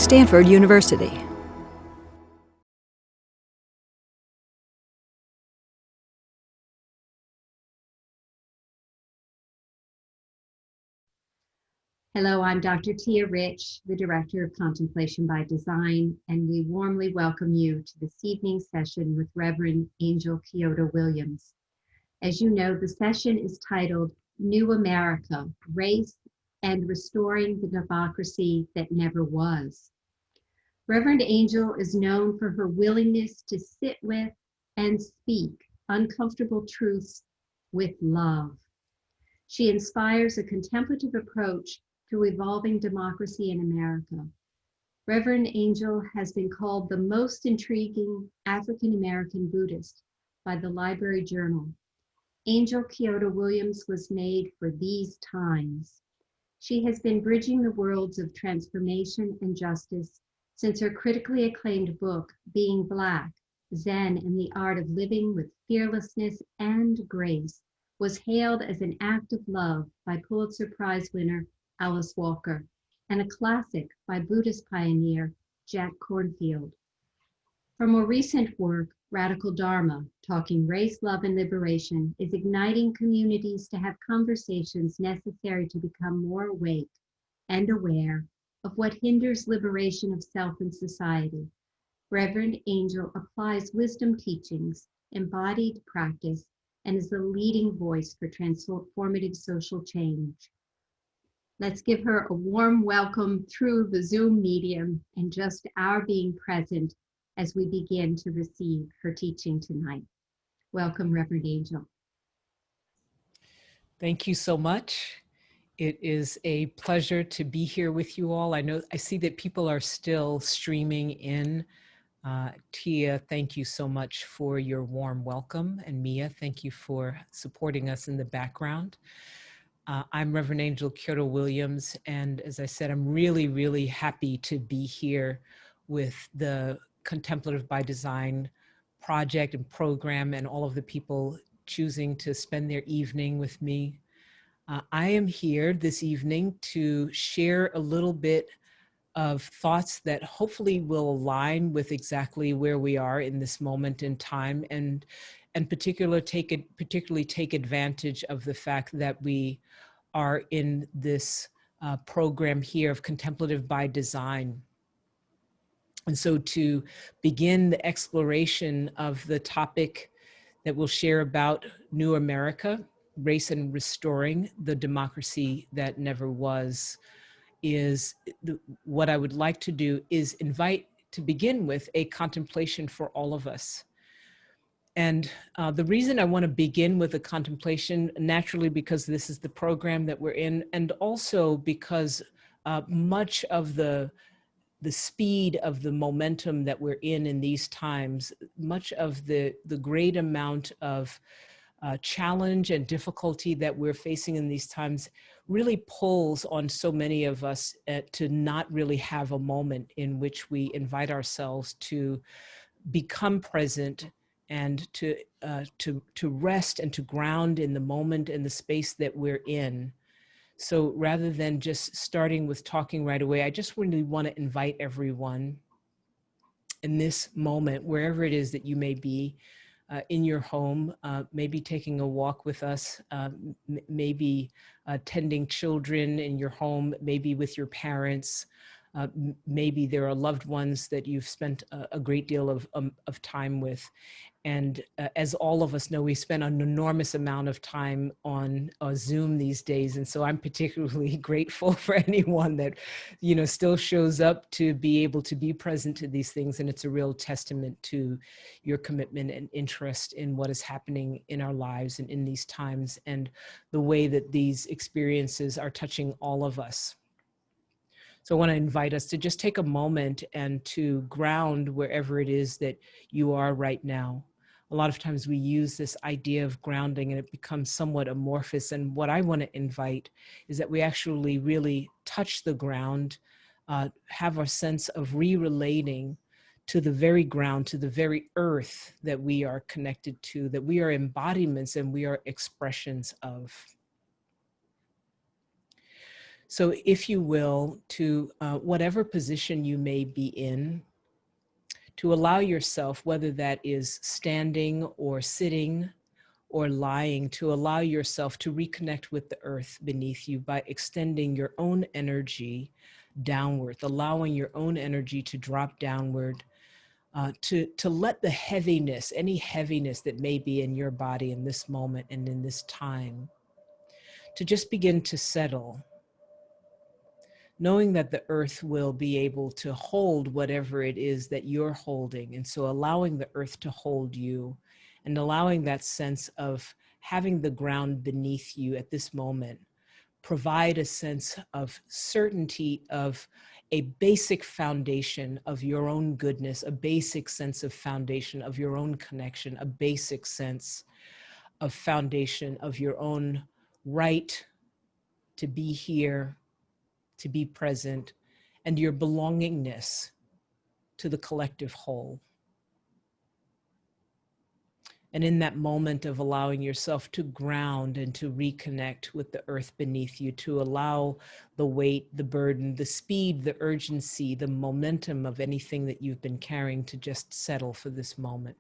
Stanford University. Hello, I'm Dr. Tia Rich, the Director of Contemplation by Design, and we warmly welcome you to this evening's session with Reverend Angel Kyodo Williams. As you know, the session is titled New America, Race and Restoring the Democracy That Never Was. Reverend Angel is known for her willingness to sit with and speak uncomfortable truths with love. She inspires a contemplative approach to evolving democracy in America. Reverend Angel has been called the most intriguing African-American Buddhist by the Library Journal. Angel Kyodo Williams was made for these times. She has been bridging the worlds of transformation and justice since her critically acclaimed book, Being Black, Zen and the Art of Living with Fearlessness and Grace, was hailed as an act of love by Pulitzer Prize winner Alice Walker, and a classic by Buddhist pioneer Jack Kornfield. Her more recent work, Radical Dharma, Talking Race, Love, and Liberation, is igniting communities to have conversations necessary to become more awake and aware of what hinders liberation of self and society. Reverend Angel applies wisdom teachings, embodied practice, and is the leading voice for transformative social change. Let's give her a warm welcome through the Zoom medium and just our being present as we begin to receive her teaching tonight. Welcome, Reverend Angel. Thank you so much. It is a pleasure to be here with you all. I see that people are still streaming in. Tia, thank you so much for your warm welcome. And Mia, thank you for supporting us in the background. I'm Reverend Angel Kyodo Williams, and as I said, I'm really, really happy to be here with the Contemplative by Design project and program and all of the people choosing to spend their evening with me. I am here this evening to share a little bit of thoughts that hopefully will align with exactly where we are in this moment in time, and particularly take advantage of the fact that we are in this program here of Contemplative by Design. And so to begin the exploration of the topic that we'll share about New America, Race and Restoring the Democracy That Never Was, what I would like to do is invite, to begin with, a contemplation for all of us. And the reason I want to begin with a contemplation, naturally because this is the program that we're in, and also because much of the speed of the momentum that we're in these times, much of the great amount of challenge and difficulty that we're facing in these times really pulls on so many of us to not really have a moment in which we invite ourselves to become present and to rest and to ground in the moment and the space that we're in. So rather than just starting with talking right away, I just really want to invite everyone in this moment, wherever it is that you may be, in your home, maybe taking a walk with us, maybe tending children in your home, maybe with your parents, maybe there are loved ones that you've spent a great deal of time with. And as all of us know, we spend an enormous amount of time on Zoom these days. And so I'm particularly grateful for anyone that, still shows up to be able to be present to these things. And it's a real testament to your commitment and interest in what is happening in our lives and in these times, and the way that these experiences are touching all of us. So I want to invite us to just take a moment and to ground wherever it is that you are right now. A lot of times we use this idea of grounding and it becomes somewhat amorphous. And what I want to invite is that we actually really touch the ground, have a sense of re-relating to the very ground, to the very earth that we are connected to, that we are embodiments and we are expressions of. So if you will, to whatever position you may be in, to allow yourself, whether that is standing or sitting or lying, to allow yourself to reconnect with the earth beneath you by extending your own energy downward, allowing your own energy to drop downward, to let the heaviness, any heaviness that may be in your body in this moment and in this time, to just begin to settle, knowing that the earth will be able to hold whatever it is that you're holding. And so allowing the earth to hold you and allowing that sense of having the ground beneath you at this moment provide a sense of certainty of a basic foundation of your own goodness, a basic sense of foundation of your own connection, a basic sense of foundation of your own right to be here, to be present, and your belongingness to the collective whole. And in that moment of allowing yourself to ground and to reconnect with the earth beneath you, to allow the weight, the burden, the speed, the urgency, the momentum of anything that you've been carrying to just settle for this moment.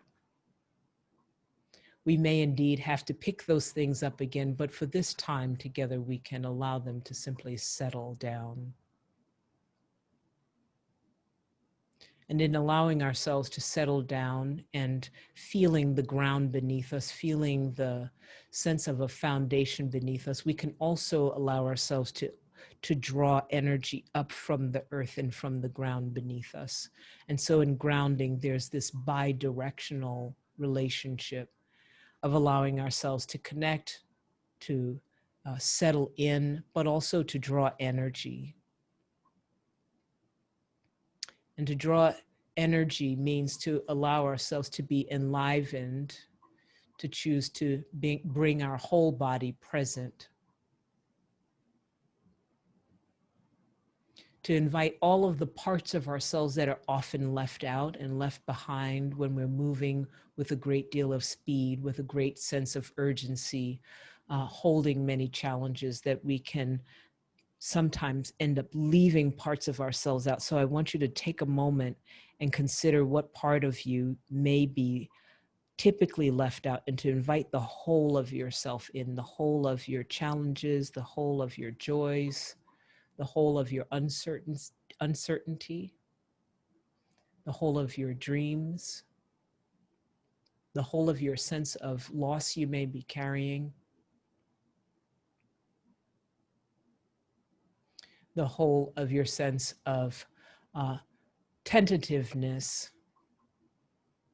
We may indeed have to pick those things up again, but for this time together, we can allow them to simply settle down. And in allowing ourselves to settle down and feeling the ground beneath us, feeling the sense of a foundation beneath us, we can also allow ourselves to draw energy up from the earth and from the ground beneath us. And so in grounding, there's this bi-directional relationship of allowing ourselves to connect, to settle in, but also to draw energy. And to draw energy means to allow ourselves to be enlivened, to choose to bring our whole body present, to invite all of the parts of ourselves that are often left out and left behind when we're moving with a great deal of speed, with a great sense of urgency, holding many challenges that we can sometimes end up leaving parts of ourselves out. So I want you to take a moment and consider what part of you may be typically left out, and to invite the whole of yourself in, the whole of your challenges, the whole of your joys, the whole of your uncertainty, the whole of your dreams, the whole of your sense of loss you may be carrying, the whole of your sense of tentativeness,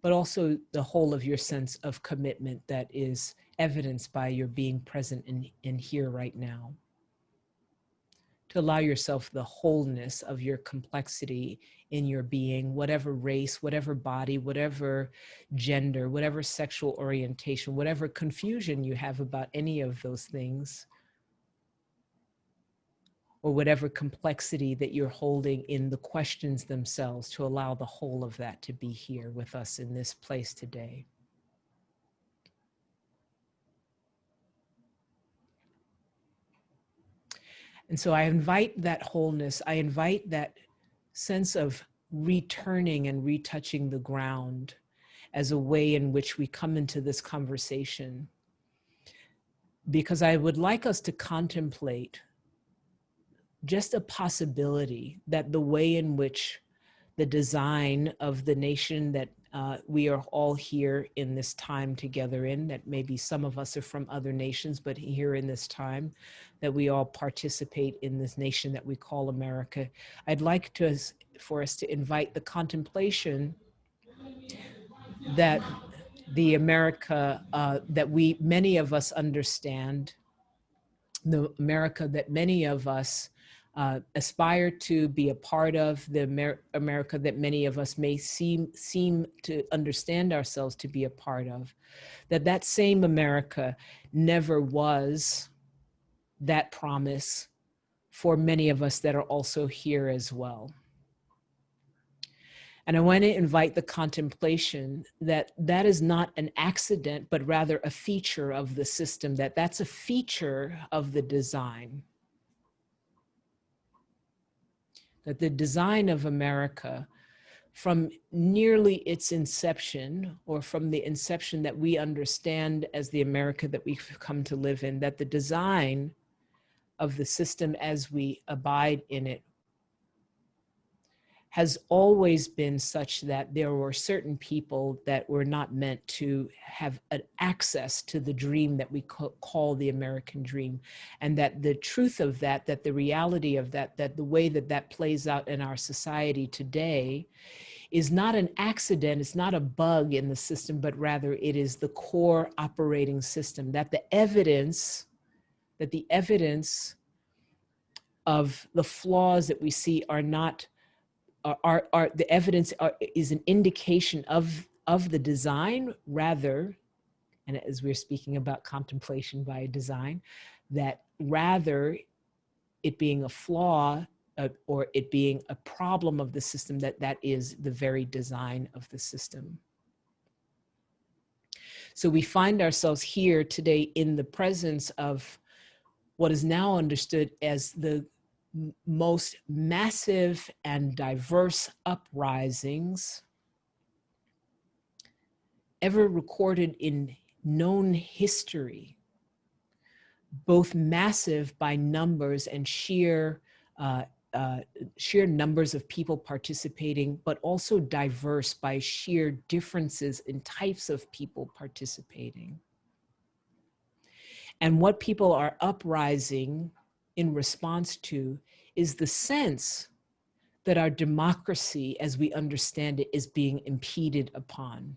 but also the whole of your sense of commitment that is evidenced by your being present in here right now. To allow yourself the wholeness of your complexity in your being, whatever race, whatever body, whatever gender, whatever sexual orientation, whatever confusion you have about any of those things, or whatever complexity that you're holding in the questions themselves, to allow the whole of that to be here with us in this place today. And so I invite that wholeness, I invite that sense of returning and retouching the ground as a way in which we come into this conversation, because I would like us to contemplate just a possibility that the way in which the design of the nation that we are all here in this time together in, that maybe some of us are from other nations, but here in this time that we all participate in this nation that we call America, I'd like for us to invite the contemplation that the America that many of us understand, the America that many of us aspire to be a part of, the America that many of us may seem to understand ourselves to be a part of, that same America never was that promise for many of us that are also here as well. And I want to invite the contemplation that that is not an accident, but rather a feature of the system, that's a feature of the design. that the design of America, from nearly its inception, or from the inception that we understand as the America that we've come to live in, that the design of the system as we abide in it has always been such that there were certain people that were not meant to have an access to the dream that we call the American dream. And that the truth of that, that the reality of that, that the way that that plays out in our society today is not an accident, it's not a bug in the system, but rather it is the core operating system, that the evidence of the flaws that we see are not, the evidence is an indication of the design, rather, and as we're speaking about contemplation by design, that rather it being a flaw or it being a problem of the system, that is the very design of the system. So we find ourselves here today in the presence of what is now understood as the most massive and diverse uprisings ever recorded in known history, both massive by numbers and sheer numbers of people participating, but also diverse by sheer differences in types of people participating. And what people are uprising in response to is the sense that our democracy, as we understand it, is being impeded upon.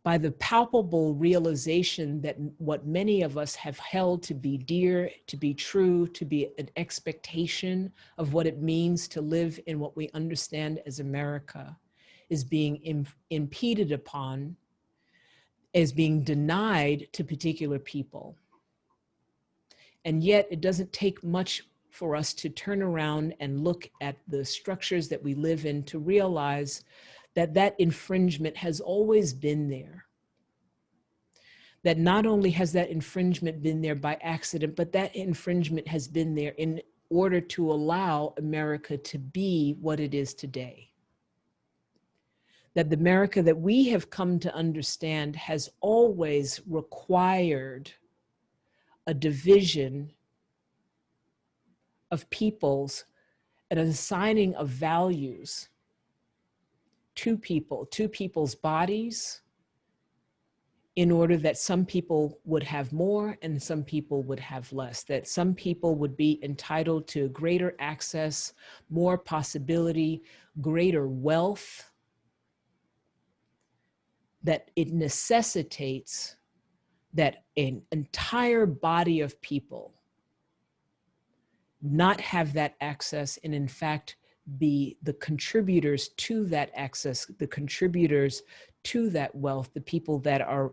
By the palpable realization that what many of us have held to be dear, to be true, to be an expectation of what it means to live in what we understand as America, is being impeded upon, is being denied to particular people. And yet it doesn't take much for us to turn around and look at the structures that we live in to realize that that infringement has always been there. That not only has that infringement been there by accident, but that infringement has been there in order to allow America to be what it is today. That the America that we have come to understand has always required a division of peoples and an assigning of values to people's bodies, in order that some people would have more and some people would have less, that some people would be entitled to greater access, more possibility, greater wealth, that it necessitates that an entire body of people not have that access and in fact be the contributors to that access, the contributors to that wealth, the people that are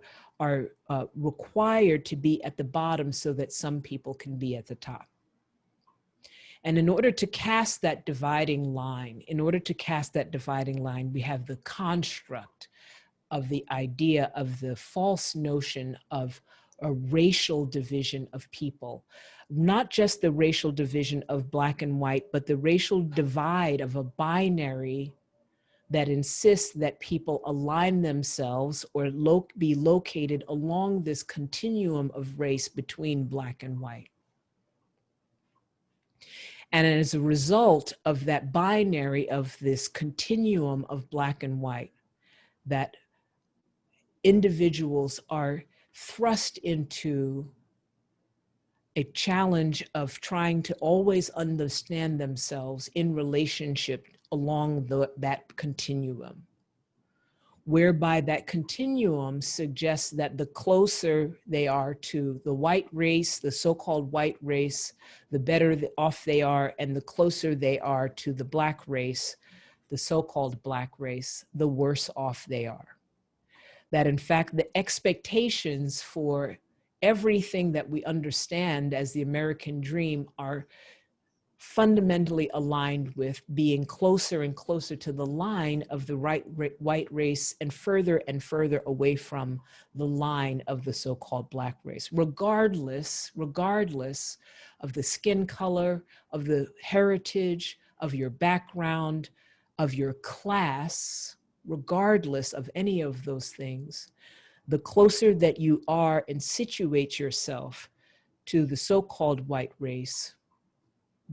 required to be at the bottom so that some people can be at the top. And in order to cast that dividing line, we have the construct of the idea of the false notion of a racial division of people, not just the racial division of black and white, but the racial divide of a binary that insists that people align themselves or be located along this continuum of race between black and white. And as a result of that binary, of this continuum of black and white, that individuals are thrust into a challenge of trying to always understand themselves in relationship along that continuum, whereby that continuum suggests that the closer they are to the white race, the so-called white race, the better off they are, and the closer they are to the black race, the so-called black race, the worse off they are. That in fact, the expectations for everything that we understand as the American dream are fundamentally aligned with being closer and closer to the line of the white race and further away from the line of the so-called Black race, regardless of the skin color, of the heritage, of your background, of your class, regardless of any of those things. The closer that you are and situate yourself to the so-called white race,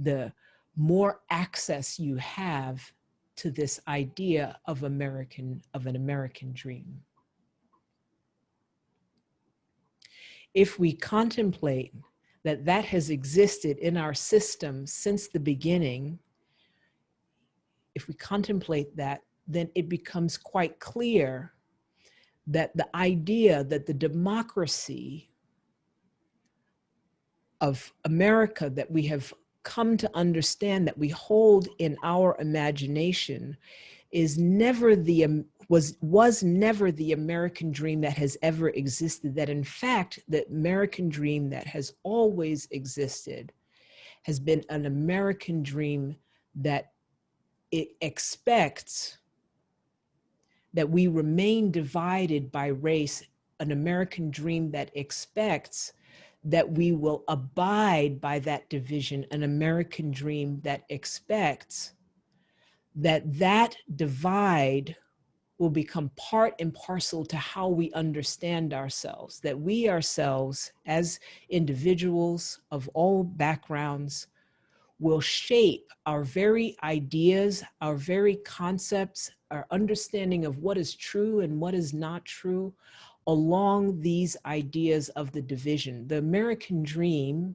the more access you have to this idea of an American dream. If we contemplate that has existed in our system since the beginning, if we contemplate that, then it becomes quite clear that the idea that the democracy of America that we have come to understand, that we hold in our imagination, is never was never the American dream that has ever existed. That in fact, the American dream that has always existed has been an American dream that it expects that we remain divided by race, an American dream that expects that we will abide by that division, an American dream that expects that divide will become part and parcel to how we understand ourselves, that we ourselves as individuals of all backgrounds will shape our very ideas, our very concepts, our understanding of what is true and what is not true along these ideas of the division. The American dream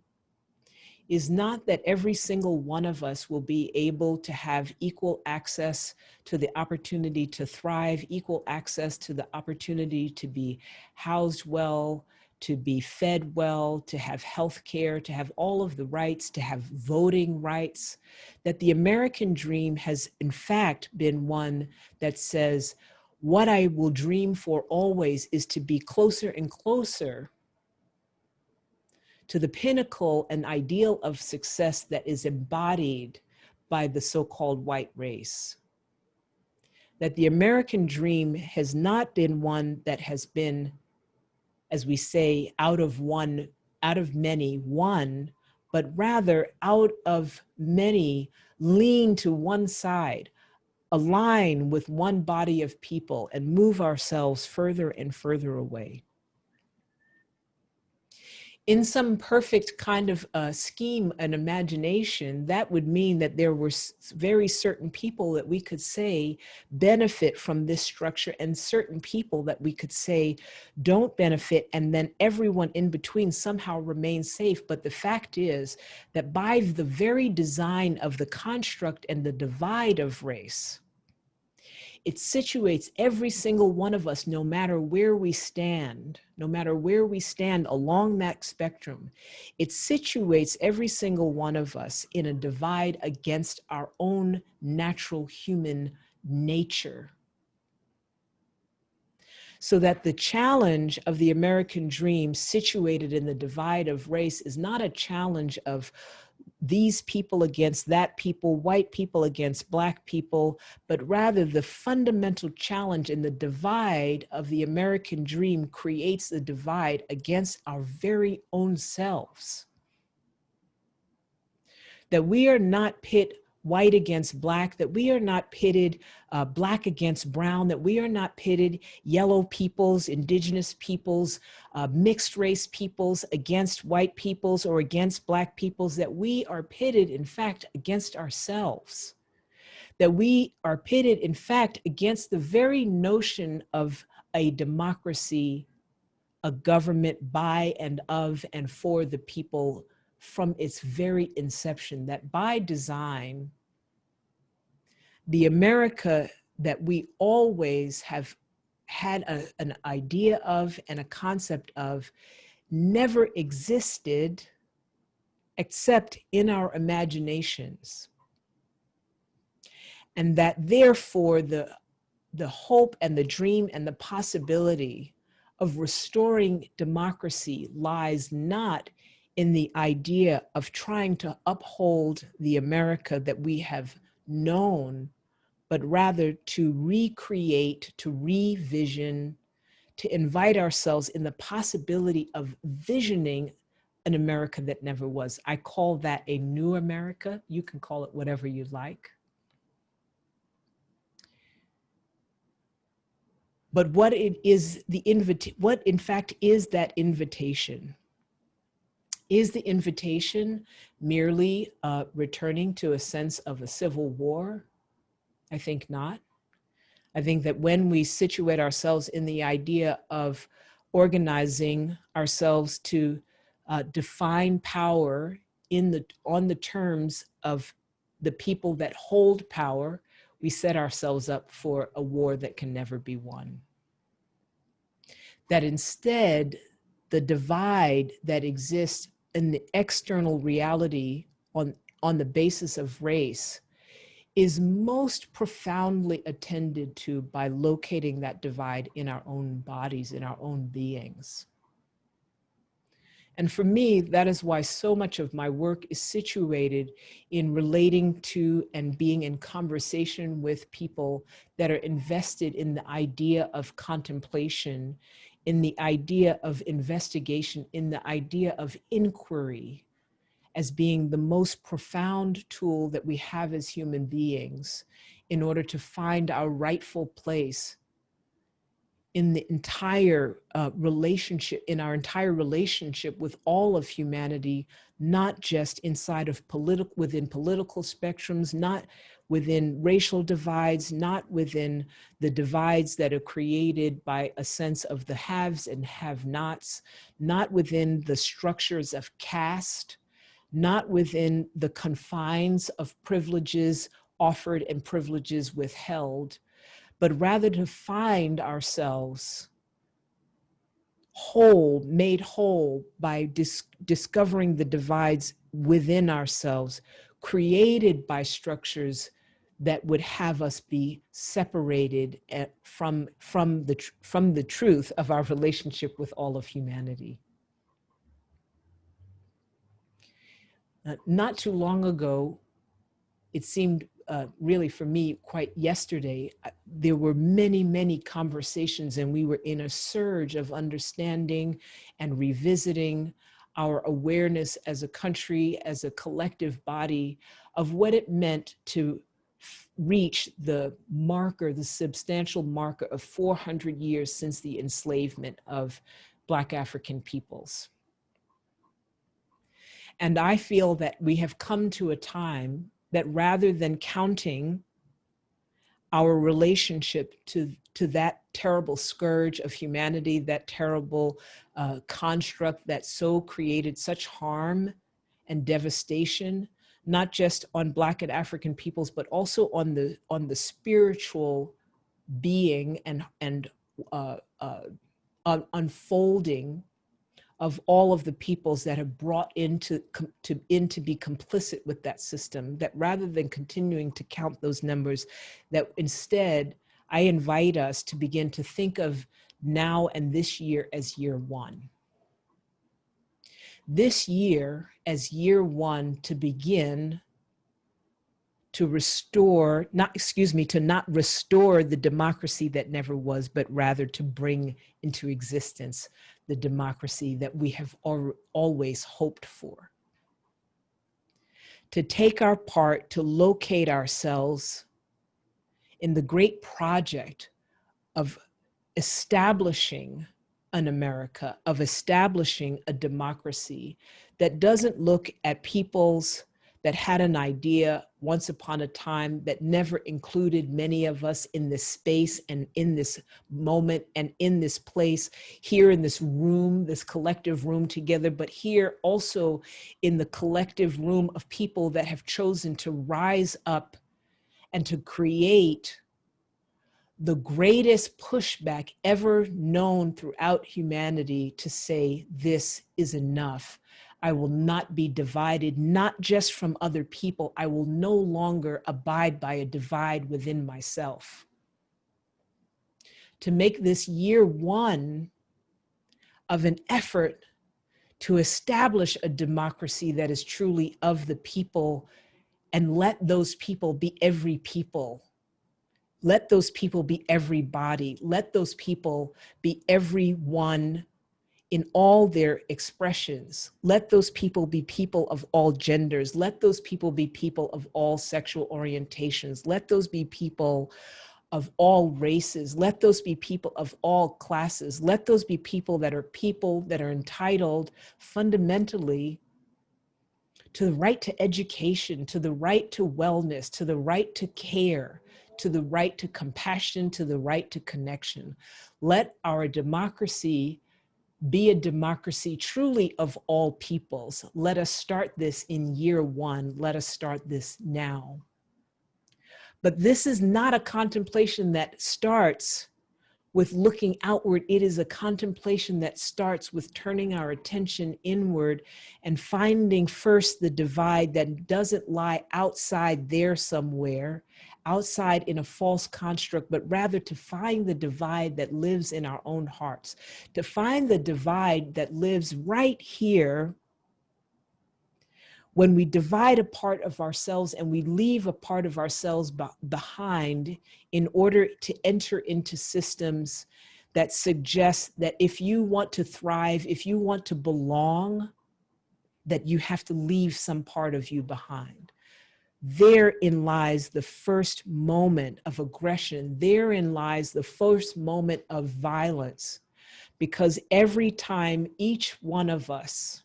is not that every single one of us will be able to have equal access to the opportunity to thrive, equal access to the opportunity to be housed well, to be fed well, to have health care, to have all of the rights, to have voting rights. That the American dream has in fact been one that says, what I will dream for always is to be closer and closer to the pinnacle and ideal of success that is embodied by the so-called white race. That the American dream has not been one that has been, as we say, out of many, one, but rather out of many, lean to one side, align with one body of people and move ourselves further and further away. In some perfect kind of scheme and imagination, that would mean that there were very certain people that we could say benefit from this structure and certain people that we could say don't benefit, and then everyone in between somehow remains safe. But the fact is that by the very design of the construct and the divide of race, it situates every single one of us, no matter where we stand along that spectrum. It situates every single one of us in a divide against our own natural human nature. So that the challenge of the American dream situated in the divide of race is not a challenge of these people against that people, white people against Black people, but rather the fundamental challenge in the divide of the American dream creates the divide against our very own selves. That we are not pit white against Black, that we are not pitted Black against brown, that we are not pitted yellow peoples, indigenous peoples, mixed race peoples against white peoples or against Black peoples, that we are pitted, in fact, against ourselves. That we are pitted, in fact, against the very notion of a democracy, a government by and of and for the people from its very inception. That by design, the America that we always have had an idea of and a concept of never existed except in our imaginations. And that therefore the hope and the dream and the possibility of restoring democracy lies not in the idea of trying to uphold the America that we have known, but rather to recreate, to revision, to invite ourselves in the possibility of visioning an America that never was. I call that a new America. You can call it whatever you like. But what it is, what in fact is that invitation? Is the invitation merely returning to a sense of a civil war? I think not. I think that when we situate ourselves in the idea of organizing ourselves to define power on the terms of the people that hold power, we set ourselves up for a war that can never be won. That instead, the divide that exists in the external reality on the basis of race is most profoundly attended to by locating that divide in our own bodies, in our own beings. And for me, that is why so much of my work is situated in relating to and being in conversation with people that are invested in the idea of contemplation, in the idea of investigation, in the idea of inquiry as being the most profound tool that we have as human beings in order to find our rightful place in the entire relationship, in our entire relationship with all of humanity, not just inside of within political spectrums, not within racial divides, not within the divides that are created by a sense of the haves and have-nots, not within the structures of caste, not within the confines of privileges offered and privileges withheld, but rather to find ourselves whole, made whole by discovering the divides within ourselves, created by structures that would have us be separated from the truth of our relationship with all of humanity. Not too long ago, it seemed really for me quite yesterday, there were many, many conversations, and we were in a surge of understanding and revisiting our awareness as a country, as a collective body, of what it meant to reach the marker, the substantial marker of 400 years since the enslavement of Black African peoples. And I feel that we have come to a time that rather than counting our relationship to that terrible scourge of humanity, that terrible construct that so created such harm and devastation, not just on Black and African peoples, but also on the spiritual being and unfolding of all of the peoples that have brought in to be complicit with that system, that rather than continuing to count those numbers, that instead I invite us to begin to think of now and this year as year one. This year as year one to begin to restore, to not restore the democracy that never was, but rather to bring into existence the democracy that we have always hoped for. To take our part, to locate ourselves in the great project of establishing an America, of establishing a democracy that doesn't look at peoples that had an idea once upon a time that never included many of us in this space and in this moment and in this place, here in this room, this collective room together, but here also in the collective room of people that have chosen to rise up and to create the greatest pushback ever known throughout humanity to say, this is enough. I will not be divided, not just from other people. I will no longer abide by a divide within myself. To make this year one of an effort to establish a democracy that is truly of the people, and let those people be every people. Let those people be everybody. Let those people be everyone in all their expressions. Let those people be people of all genders. Let those people be people of all sexual orientations. Let those be people of all races. Let those be people of all classes. Let those be people that are entitled fundamentally to the right to education, to the right to wellness, to the right to care, to the right to compassion, to the right to connection. Let our democracy be a democracy truly of all peoples. Let us start this in year one. Let us start this now. But this is not a contemplation that starts with looking outward. It is a contemplation that starts with turning our attention inward and finding first the divide that doesn't lie outside there somewhere, outside in a false construct, but rather to find the divide that lives in our own hearts, to find the divide that lives right here. When we divide a part of ourselves and we leave a part of ourselves behind in order to enter into systems that suggest that if you want to thrive, if you want to belong, that you have to leave some part of you behind. Therein lies the first moment of aggression. Therein lies the first moment of violence, because every time each one of us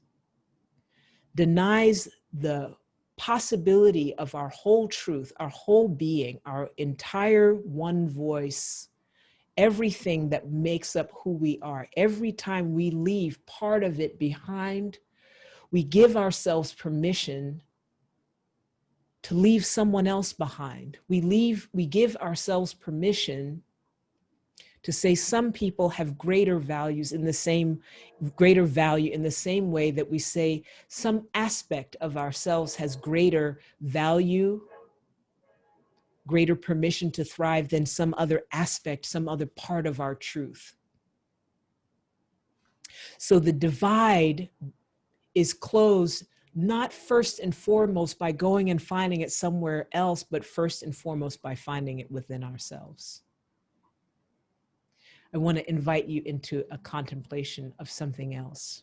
denies the possibility of our whole truth, our whole being, our entire one voice, everything that makes up who we are, every time we leave part of it behind, we give ourselves permission to leave someone else behind. We give ourselves permission to say some people have greater value in the same way that we say some aspect of ourselves has greater value, greater permission to thrive than some other aspect, some other part of our truth. So the divide is closed not first and foremost by going and finding it somewhere else, but first and foremost by finding it within ourselves. I want to invite you into a contemplation of something else.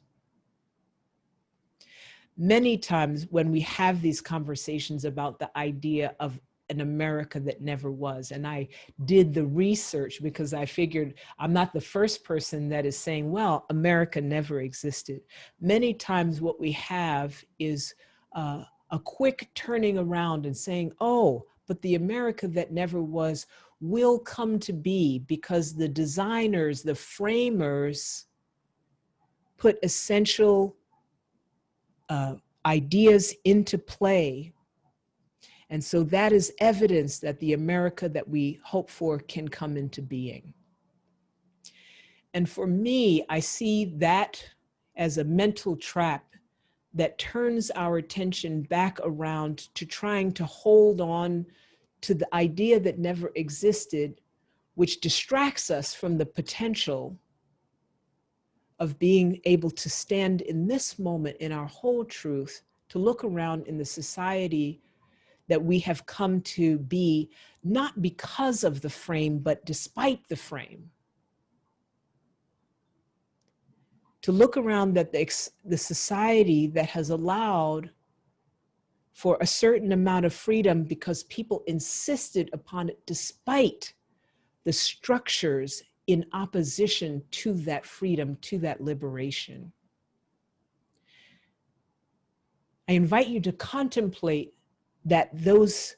Many times when we have these conversations about the idea of an America that never was, and I did the research because I figured I'm not the first person that is saying, well, America never existed. Many times what we have is a quick turning around and saying, oh, but the America that never was will come to be because the designers, the framers, put essential ideas into play. And so that is evidence that the America that we hope for can come into being. And for me, I see that as a mental trap that turns our attention back around to trying to hold on to the idea that never existed, which distracts us from the potential of being able to stand in this moment in our whole truth, to look around in the society that we have come to be, not because of the frame, but despite the frame. To look around that the society that has allowed for a certain amount of freedom because people insisted upon it despite the structures in opposition to that freedom, to that liberation. I invite you to contemplate that those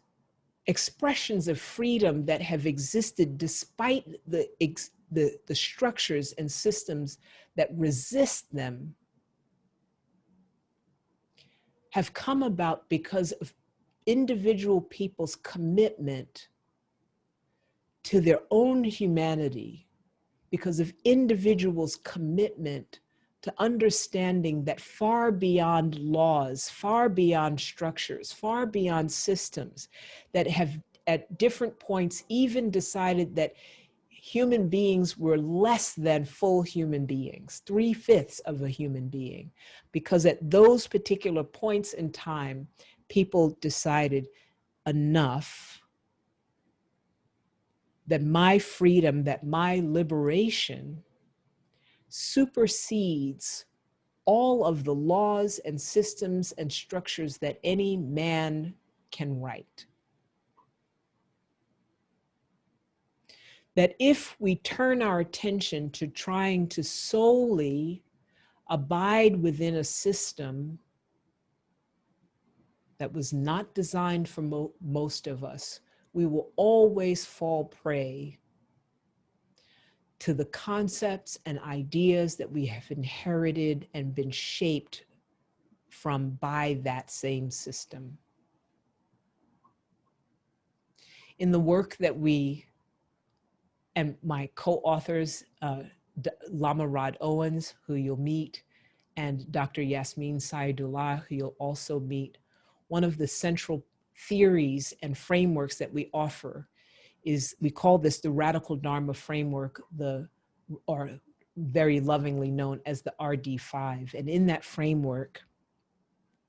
expressions of freedom that have existed despite the structures and systems that resist them have come about because of individual people's commitment to their own humanity, because of individuals' commitment to understanding that far beyond laws, far beyond structures, far beyond systems that have at different points even decided that human beings were less than full human beings, 3/5 of a human being, because at those particular points in time, people decided enough, that my freedom, that my liberation supersedes all of the laws and systems and structures that any man can write. That if we turn our attention to trying to solely abide within a system that was not designed for most of us, we will always fall prey to the concepts and ideas that we have inherited and been shaped from by that same system. In the work that we and my co-authors, Lama Rod Owens, who you'll meet, and Dr. Yasmin Saidullah, who you'll also meet, one of the central theories and frameworks that we offer is, we call this the Radical Dharma Framework, or very lovingly known as the RD5. And in that framework,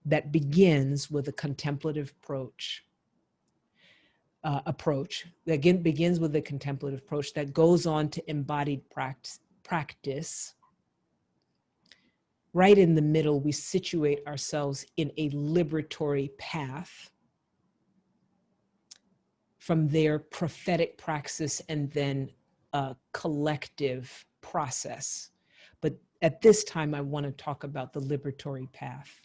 that begins with a contemplative approach, that begins with a contemplative approach that goes on to embodied practice. Right in the middle, we situate ourselves in a liberatory path. From there, prophetic praxis, and then a collective process. But at this time, I want to talk about the liberatory path.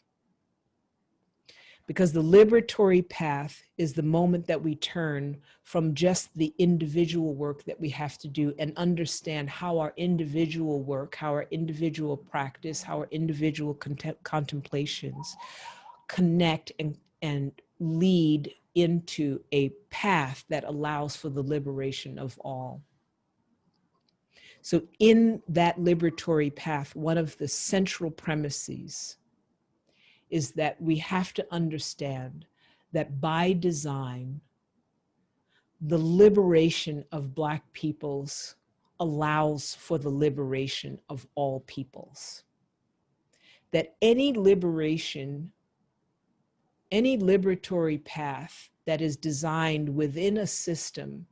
Because the liberatory path is the moment that we turn from just the individual work that we have to do and understand how our individual work, how our individual practice, how our individual contemplations connect and lead into a path that allows for the liberation of all. So in that liberatory path, one of the central premises is that we have to understand that by design, the liberation of Black peoples allows for the liberation of all peoples. That any liberation, any liberatory path that is designed within a system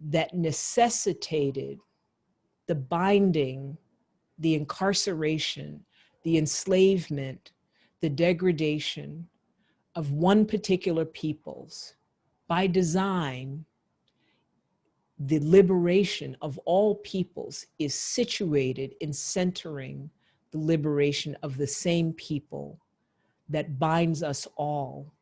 that necessitated the binding, the incarceration, the enslavement, the degradation of one particular peoples, by design, the liberation of all peoples is situated in centering the liberation of the same people that binds us all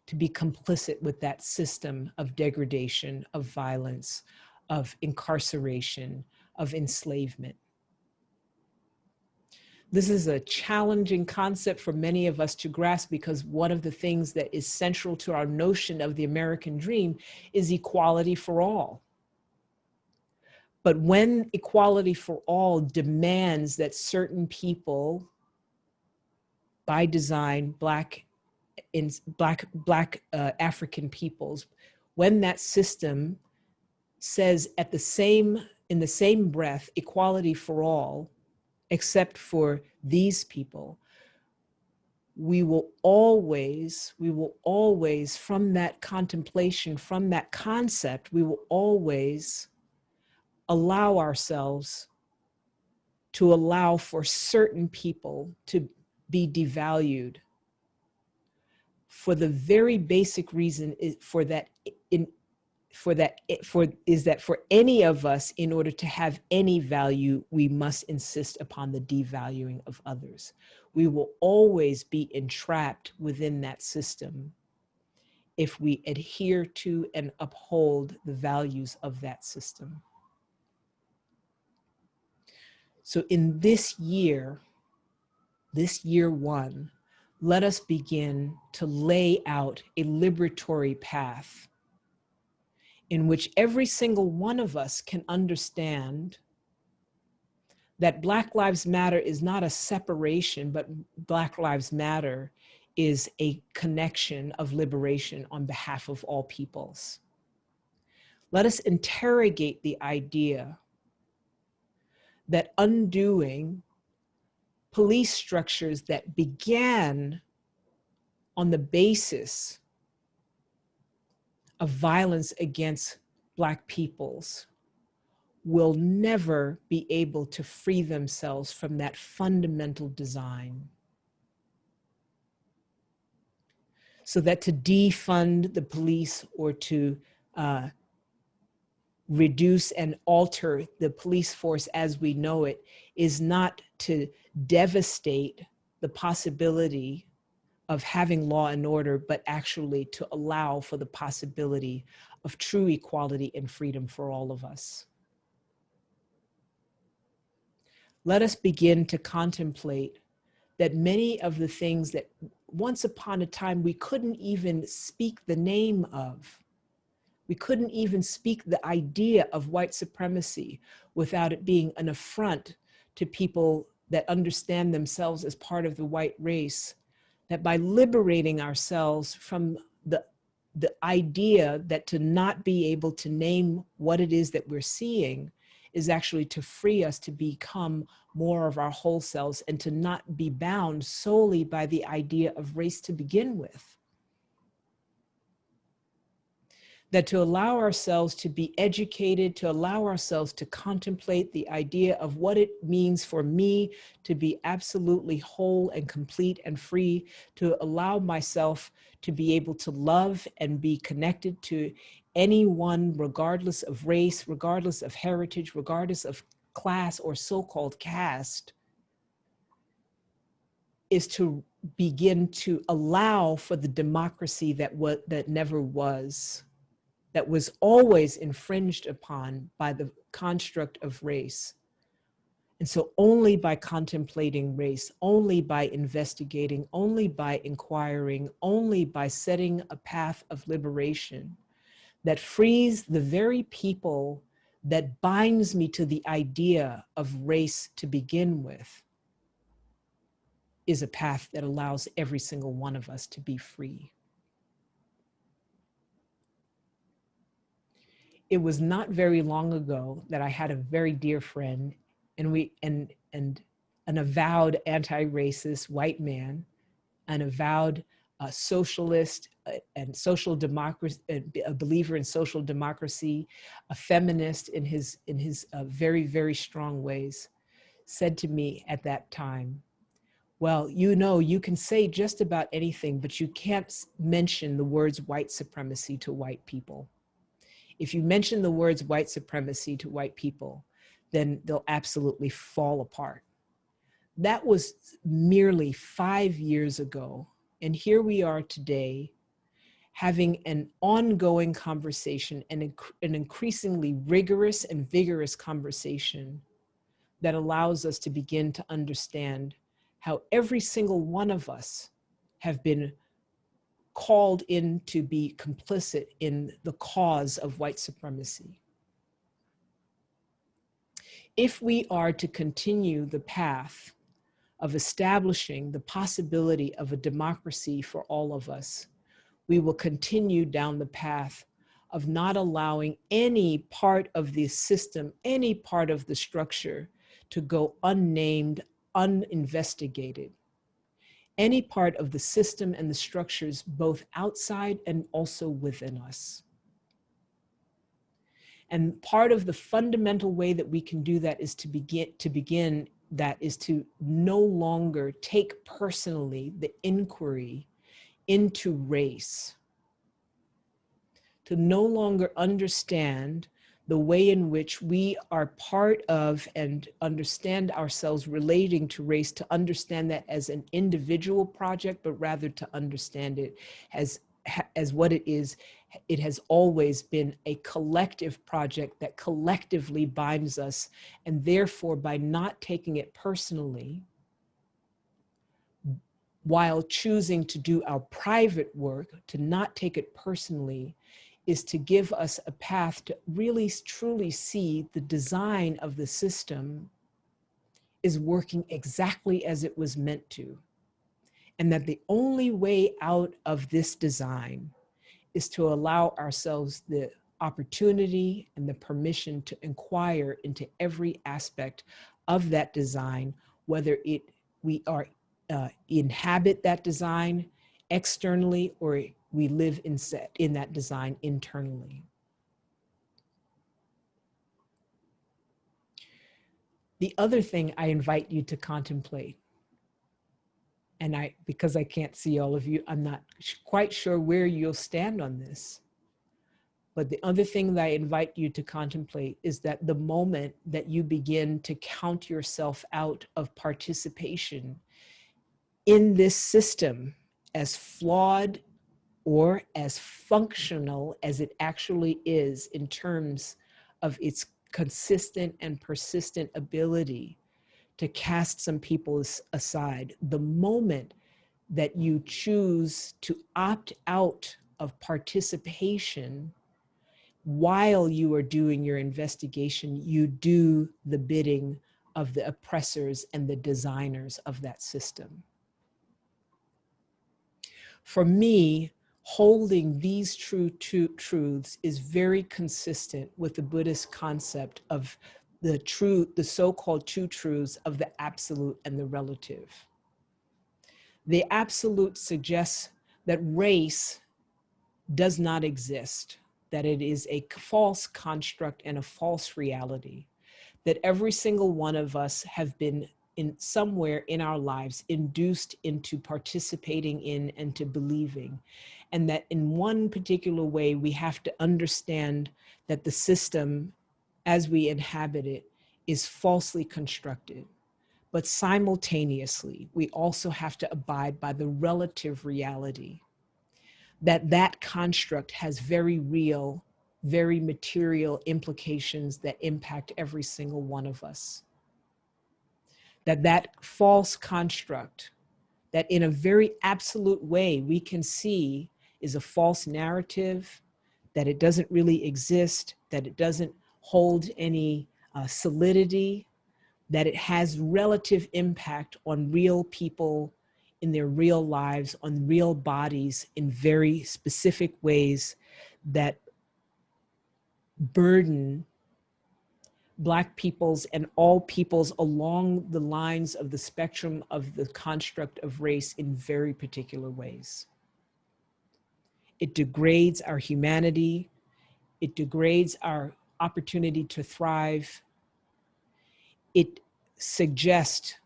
to be complicit with that system of degradation, of violence, of incarceration, of enslavement. This is a challenging concept for many of us to grasp, because one of the things that is central to our notion of the American dream is equality for all. But when equality for all demands that certain people, by design, Black African peoples, when that system says in the same breath, equality for all, except for these people, we will always, from that contemplation, from that concept, we will always allow ourselves to allow for certain people to be devalued, for the very basic reason for any of us, in order to have any value, we must insist upon the devaluing of others. We will always be entrapped within that system if we adhere to and uphold the values of that system. So in this year one, let us begin to lay out a liberatory path in which every single one of us can understand that Black Lives Matter is not a separation, but Black Lives Matter is a connection of liberation on behalf of all peoples. Let us interrogate the idea that undoing police structures that began on the basis of violence against Black peoples will never be able to free themselves from that fundamental design. So that to defund the police or to reduce and alter the police force as we know it is not to devastate the possibility of having law and order, but actually to allow for the possibility of true equality and freedom for all of us. Let us begin to contemplate that many of the things that once upon a time we couldn't even speak the name of, we couldn't even speak the idea of white supremacy without it being an affront to people that understand themselves as part of the white race, that by liberating ourselves from the idea that to not be able to name what it is that we're seeing is actually to free us to become more of our whole selves and to not be bound solely by the idea of race to begin with. That to allow ourselves to be educated, to allow ourselves to contemplate the idea of what it means for me to be absolutely whole and complete and free, to allow myself to be able to love and be connected to anyone, regardless of race, regardless of heritage, regardless of class or so-called caste, is to begin to allow for the democracy that never was, that was always infringed upon by the construct of race. And so only by contemplating race, only by investigating, only by inquiring, only by setting a path of liberation that frees the very people that binds me to the idea of race to begin with, is a path that allows every single one of us to be free. It was not very long ago that I had a very dear friend, and an avowed anti-racist white man, an avowed socialist and social democracy, a believer in social democracy, a feminist in his very, very strong ways, said to me at that time, well, you know, you can say just about anything, but you can't mention the words white supremacy to white people. If you mention the words white supremacy to white people, then they'll absolutely fall apart. That was merely 5 years ago. And here we are today having an ongoing conversation and an increasingly rigorous and vigorous conversation that allows us to begin to understand how every single one of us have been called in to be complicit in the cause of white supremacy. If we are to continue the path of establishing the possibility of a democracy for all of us, we will continue down the path of not allowing any part of the system, any part of the structure to go unnamed, uninvestigated. Any part of the system and the structures, both outside and also within us. And part of the fundamental way that we can do that is to no longer take personally the inquiry into race, to no longer understand the way in which we are part of and understand ourselves relating to race, to understand that as an individual project, but rather to understand it as what it is. It has always been a collective project that collectively binds us, and therefore by not taking it personally, while choosing to do our private work, to not take it personally, is to give us a path to really truly see the design of the system is working exactly as it was meant to. And that the only way out of this design is to allow ourselves the opportunity and the permission to inquire into every aspect of that design, whether we are inhabit that design externally or we live in that design internally. The other thing I invite you to contemplate, and because I can't see all of you, I'm not quite sure where you'll stand on this. But the other thing that I invite you to contemplate is that the moment that you begin to count yourself out of participation in this system, as flawed or as functional as it actually is in terms of its consistent and persistent ability to cast some people aside, the moment that you choose to opt out of participation while you are doing your investigation, you do the bidding of the oppressors and the designers of that system. For me, holding these truths is very consistent with the Buddhist concept of the so-called two truths of the absolute and the relative. The absolute suggests that race does not exist, that it is a false construct and a false reality, that every single one of us have been in somewhere in our lives induced into participating in and to believing, and that in one particular way we have to understand that the system as we inhabit it is falsely constructed. But simultaneously, we also have to abide by the relative reality that that construct has very real, very material implications that impact every single one of us. That false construct, that in a very absolute way we can see is a false narrative, that it doesn't really exist, that it doesn't hold any solidity, that it has relative impact on real people in their real lives, on real bodies in very specific ways that burden Black peoples and all peoples along the lines of the spectrum of the construct of race in very particular ways. It degrades our humanity. It degrades our opportunity to thrive. It suggests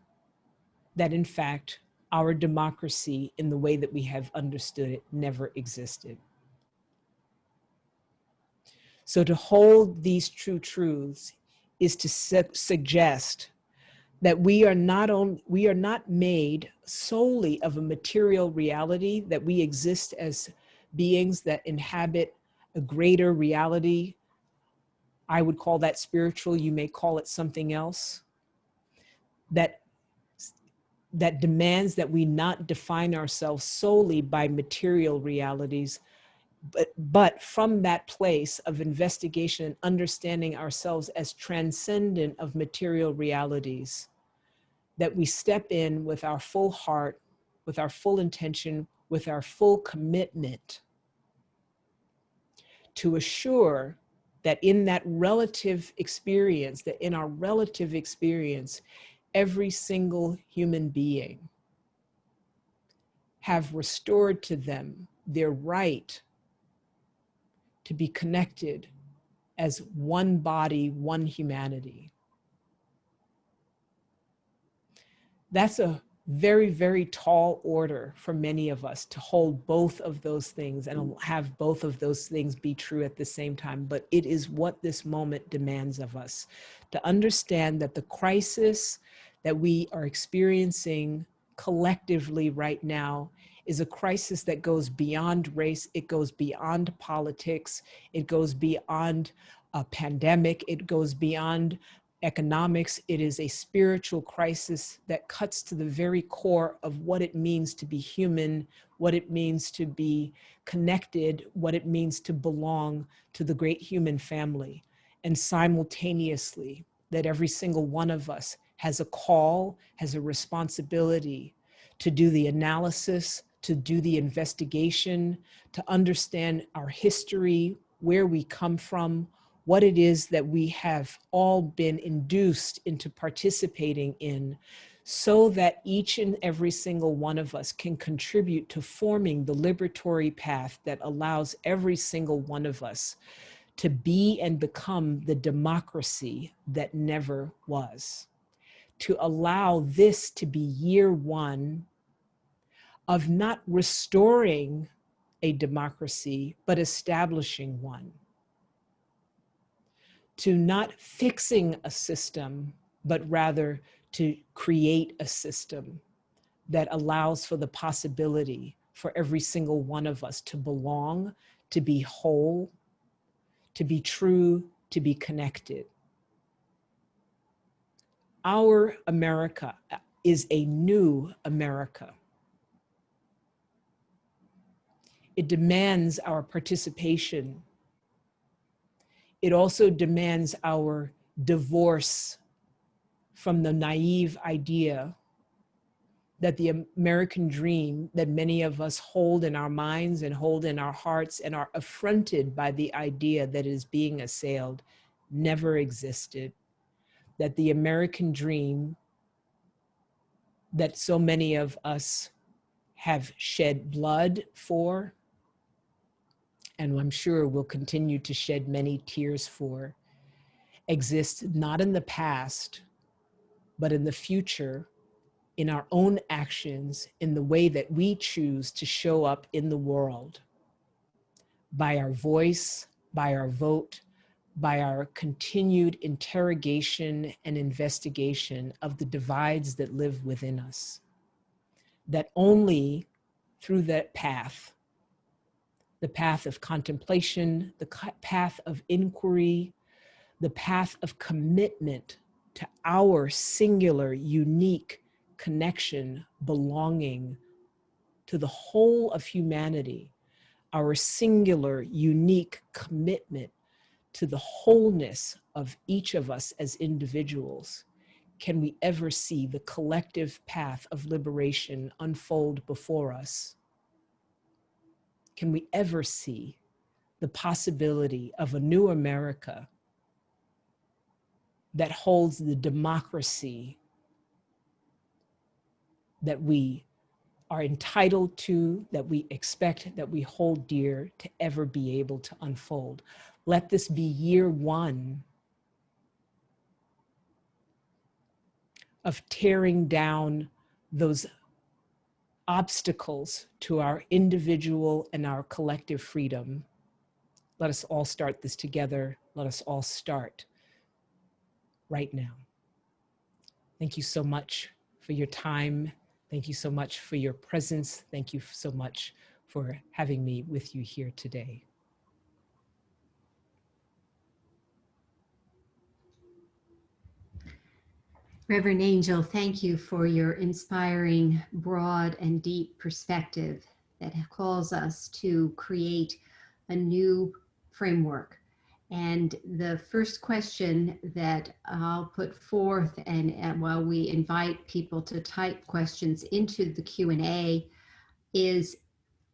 that, in fact, our democracy in the way that we have understood it never existed. So to hold these true truths is to suggest that we are not made solely of a material reality, that we exist as beings that inhabit a greater reality. I would call that spiritual, you may call it something else, that demands that we not define ourselves solely by material realities, but from that place of investigation and understanding ourselves as transcendent of material realities, that we step in with our full heart, with our full intention, with our full commitment to assure that in that relative experience, that in our relative experience, every single human being have restored to them their right to be connected as one body, one humanity. That's a very, very tall order for many of us to hold both of those things and have both of those things be true at the same time. But it is what this moment demands of us, to understand that the crisis that we are experiencing collectively right now is a crisis that goes beyond race, it goes beyond politics, it goes beyond a pandemic, it goes beyond economics. It is a spiritual crisis that cuts to the very core of what it means to be human, what it means to be connected, what it means to belong to the great human family. And simultaneously, that every single one of us has a call, has a responsibility to do the analysis, to do the investigation, to understand our history, where we come from, what it is that we have all been induced into participating in, so that each and every single one of us can contribute to forming the liberatory path that allows every single one of us to be and become the democracy that never was. To allow this to be year one of not restoring a democracy, but establishing one. To not fixing a system, but rather to create a system that allows for the possibility for every single one of us to belong, to be whole, to be true, to be connected. Our America is a new America. It demands our participation. It also demands our divorce from the naive idea that the American dream that many of us hold in our minds and hold in our hearts and are affronted by the idea that is being assailed never existed. That the American dream that so many of us have shed blood for, and I'm sure will continue to shed many tears for, exists not in the past, but in the future, in our own actions, in the way that we choose to show up in the world, by our voice, by our vote, by our continued interrogation and investigation of the divides that live within us. That only through that path, the path of contemplation, the path of inquiry, the path of commitment to our singular, unique connection, belonging to the whole of humanity, our singular, unique commitment to the wholeness of each of us as individuals, can we ever see the collective path of liberation unfold before us? Can we ever see the possibility of a new America that holds the democracy that we are entitled to, that we expect, that we hold dear, to ever be able to unfold? Let this be year one of tearing down those obstacles to our individual and our collective freedom. Let us all start this together. Let us all start right now. Thank you so much for your time. Thank you so much for your presence. Thank you so much for having me with you here today. Reverend Angel, thank you for your inspiring, broad, and deep perspective that calls us to create a new framework. And the first question that I'll put forth, and while we invite people to type questions into the Q&A, is,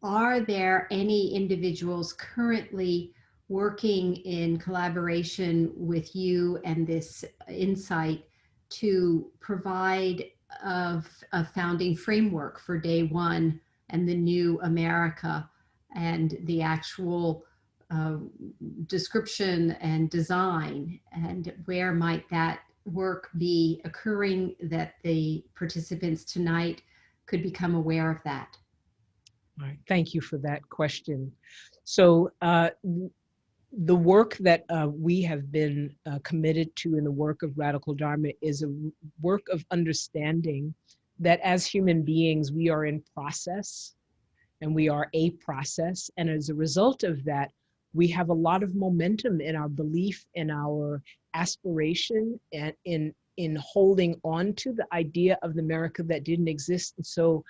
are there any individuals currently working in collaboration with you and this insight to provide a founding framework for day one and the new America and the actual description and design, and where might that work be occurring that the participants tonight could become aware of that? All right, thank you for that question. So the work that we have been committed to in the work of Radical Dharma is a work of understanding that as human beings, we are in process and we are a process. And as a result of that, we have a lot of momentum in our belief, in our aspiration, and in holding on to the idea of the America that didn't exist. And so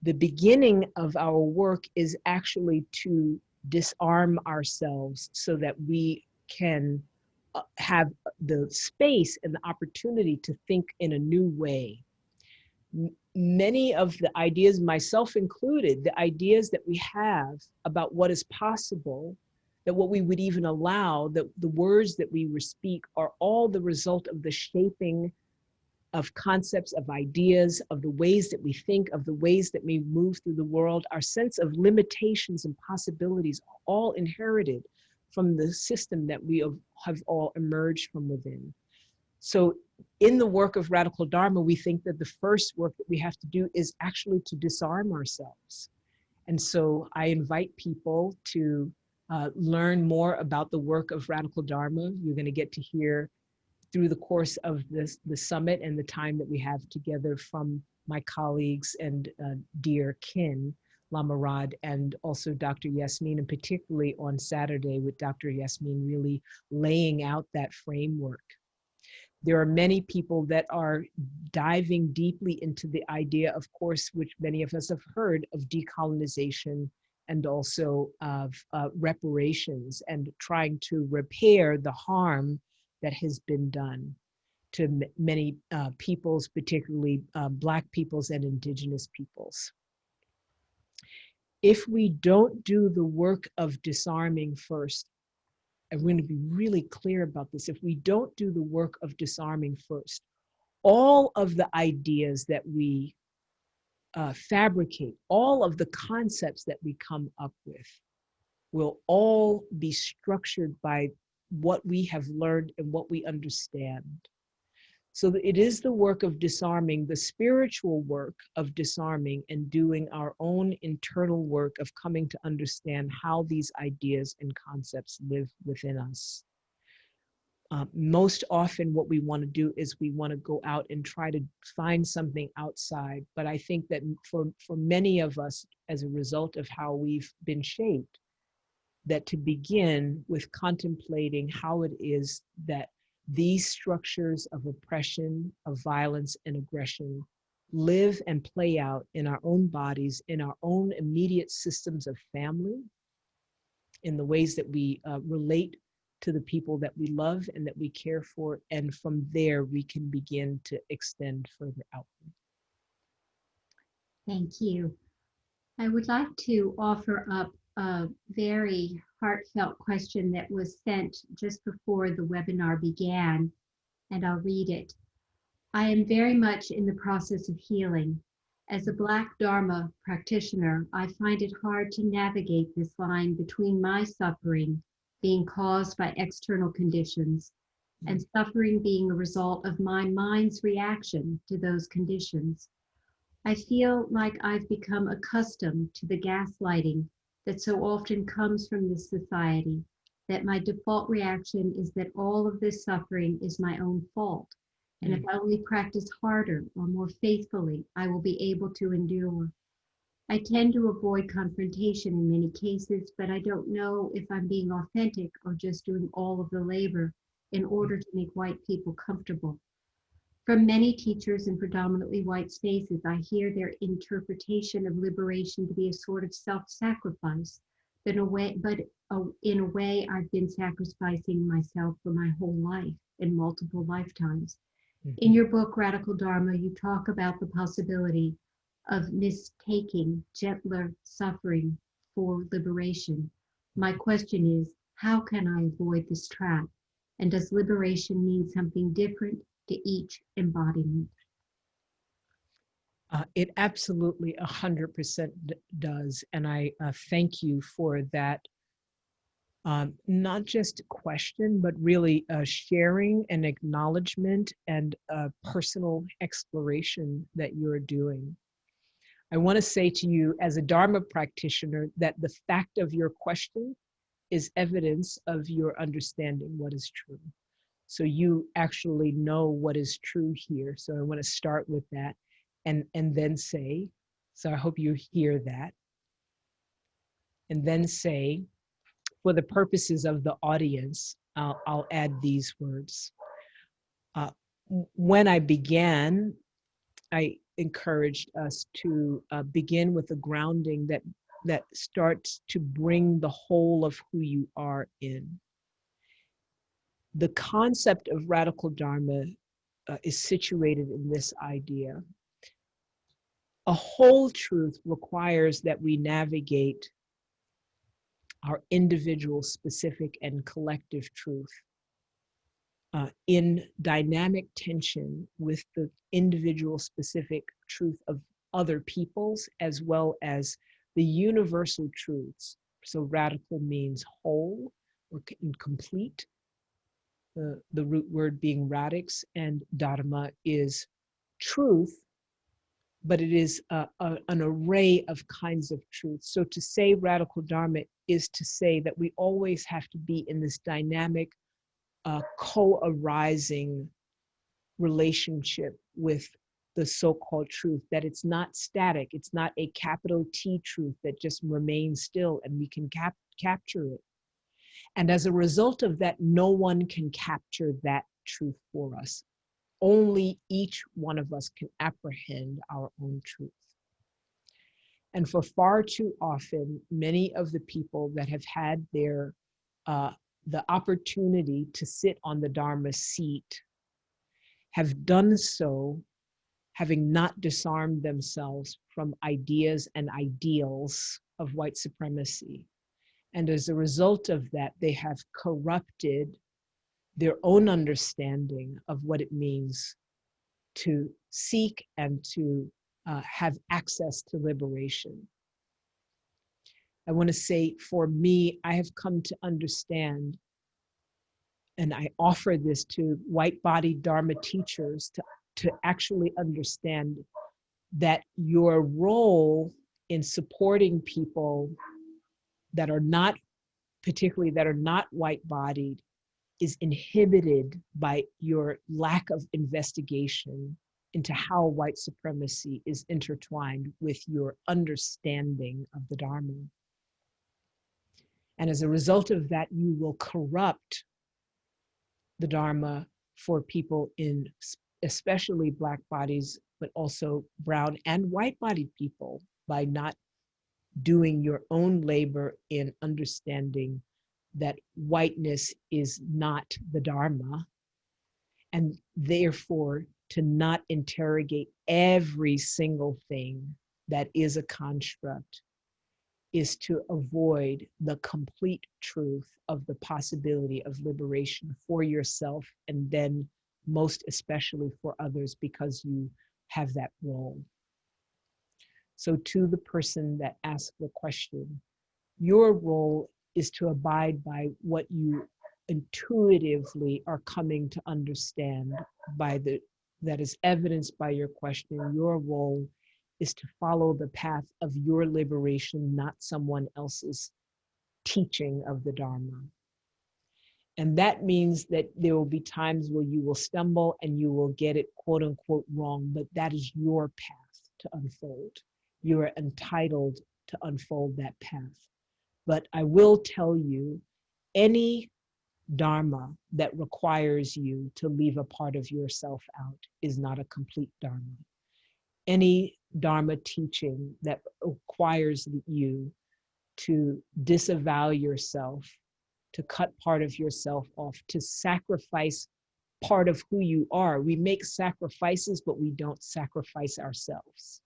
the beginning of our work is actually to disarm ourselves so that we can have the space and the opportunity to think in a new way. Many of the ideas, myself included, the ideas that we have about what is possible that what we would even allow, that the words that we speak are all the result of the shaping of concepts, of ideas, of the ways that we think, of the ways that we move through the world. Our sense of limitations and possibilities are all inherited from the system that we have all emerged from within. So in the work of radical Dharma, we think that the first work that we have to do is actually to disarm ourselves. And so I invite people to learn more about the work of radical Dharma. You're going to get to hear through the course of the summit and the time that we have together from my colleagues and dear kin, Lama Rod, and also Dr. Yasmin, and particularly on Saturday with Dr. Yasmin really laying out that framework. There are many people that are diving deeply into the idea, of course, which many of us have heard, of decolonization and also of reparations and trying to repair the harm that has been done to many peoples, particularly Black peoples and Indigenous peoples. If we don't do the work of disarming first, I'm going to be really clear about this. If we don't do the work of disarming first, all of the ideas that we fabricate, all of the concepts that we come up with will all be structured by what we have learned and what we understand. So it is the work of disarming, the spiritual work of disarming and doing our own internal work of coming to understand how these ideas and concepts live within us. Most often what we want to do is we want to go out and try to find something outside. But I think that for many of us, as a result of how we've been shaped, that to begin with contemplating how it is that these structures of oppression, of violence and aggression live and play out in our own bodies, in our own immediate systems of family, in the ways that we relate to the people that we love and that we care for. And from there, we can begin to extend further outward. Thank you. I would like to offer up a very heartfelt question that was sent just before the webinar began, and I'll read it. I am very much in the process of healing. As a Black Dharma practitioner, I find it hard to navigate this line between my suffering being caused by external conditions and suffering being a result of my mind's reaction to those conditions. I feel like I've become accustomed to the gaslighting that so often comes from this society, that my default reaction is that all of this suffering is my own fault. And if I only practice harder or more faithfully, I will be able to endure. I tend to avoid confrontation in many cases, but I don't know if I'm being authentic or just doing all of the labor in order to make white people comfortable. From many teachers in predominantly white spaces, I hear their interpretation of liberation to be a sort of self-sacrifice, but in a way I've been sacrificing myself for my whole life in multiple lifetimes. In your book, Radical Dharma, you talk about the possibility of mistaking gentler suffering for liberation. My question is, how can I avoid this trap? And does liberation mean something different to each embodiment? It absolutely 100% does. And I thank you for that, not just question, but really sharing and acknowledgement and personal exploration that you're doing. I want to say to you as a Dharma practitioner that the fact of your question is evidence of your understanding what is true. So you actually know what is true here. So I want to start with that and then say, so I hope you hear that. And then say, for the purposes of the audience, I'll add these words. When I began, I encouraged us to begin with a grounding that starts to bring the whole of who you are in. The concept of radical Dharma is situated in this idea. A whole truth requires that we navigate our individual, specific, and collective truth in dynamic tension with the individual, specific truth of other peoples, as well as the universal truths. So radical means whole or complete, the root word being radix, and Dharma is truth, but it is an array of kinds of truth. So to say radical Dharma is to say that we always have to be in this dynamic, co-arising relationship with the so-called truth, that it's not static, it's not a capital T truth that just remains still and we can capture it. And as a result of that, no one can capture that truth for us. Only each one of us can apprehend our own truth. And for far too often, many of the people that have had their the opportunity to sit on the Dharma seat have done so having not disarmed themselves from ideas and ideals of white supremacy. And as a result of that, they have corrupted their own understanding of what it means to seek and to have access to liberation. I want to say, for me, I have come to understand, and I offer this to white-bodied Dharma teachers to actually understand that your role in supporting people that are not, particularly that are not white-bodied, is inhibited by your lack of investigation into how white supremacy is intertwined with your understanding of the Dharma. And as a result of that, you will corrupt the Dharma for people in especially Black bodies, but also brown and white-bodied people, by not doing your own labor in understanding that whiteness is not the Dharma, and therefore to not interrogate every single thing that is a construct is to avoid the complete truth of the possibility of liberation for yourself, and then most especially for others, because you have that role. So to the person that asked the question, your role is to abide by what you intuitively are coming to understand that is evidenced by your question. Your role is to follow the path of your liberation, not someone else's teaching of the Dharma. And that means that there will be times where you will stumble and you will get it quote unquote wrong, but that is your path to unfold. You are entitled to unfold that path. But I will tell you, any Dharma that requires you to leave a part of yourself out is not a complete Dharma. Any Dharma teaching that requires you to disavow yourself, to cut part of yourself off, to sacrifice part of who you are. We make sacrifices, but we don't sacrifice ourselves.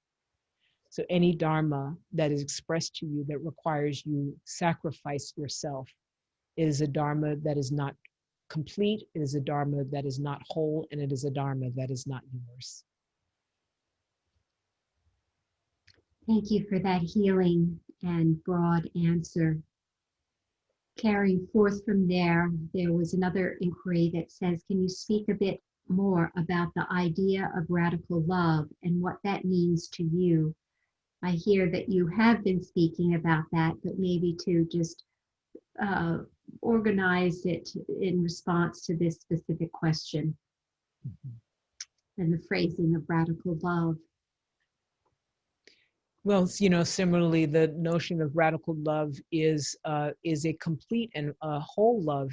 So any Dharma that is expressed to you that requires you sacrifice yourself is a Dharma that is not complete, it is a Dharma that is not whole, and it is a Dharma that is not yours. Thank you for that healing and broad answer. Carrying forth from there, there was another inquiry that says, can you speak a bit more about the idea of radical love and what that means to you? I hear that you have been speaking about that, but maybe to just organize it in response to this specific question and the phrasing of radical love. Well, similarly, the notion of radical love is a complete and whole love.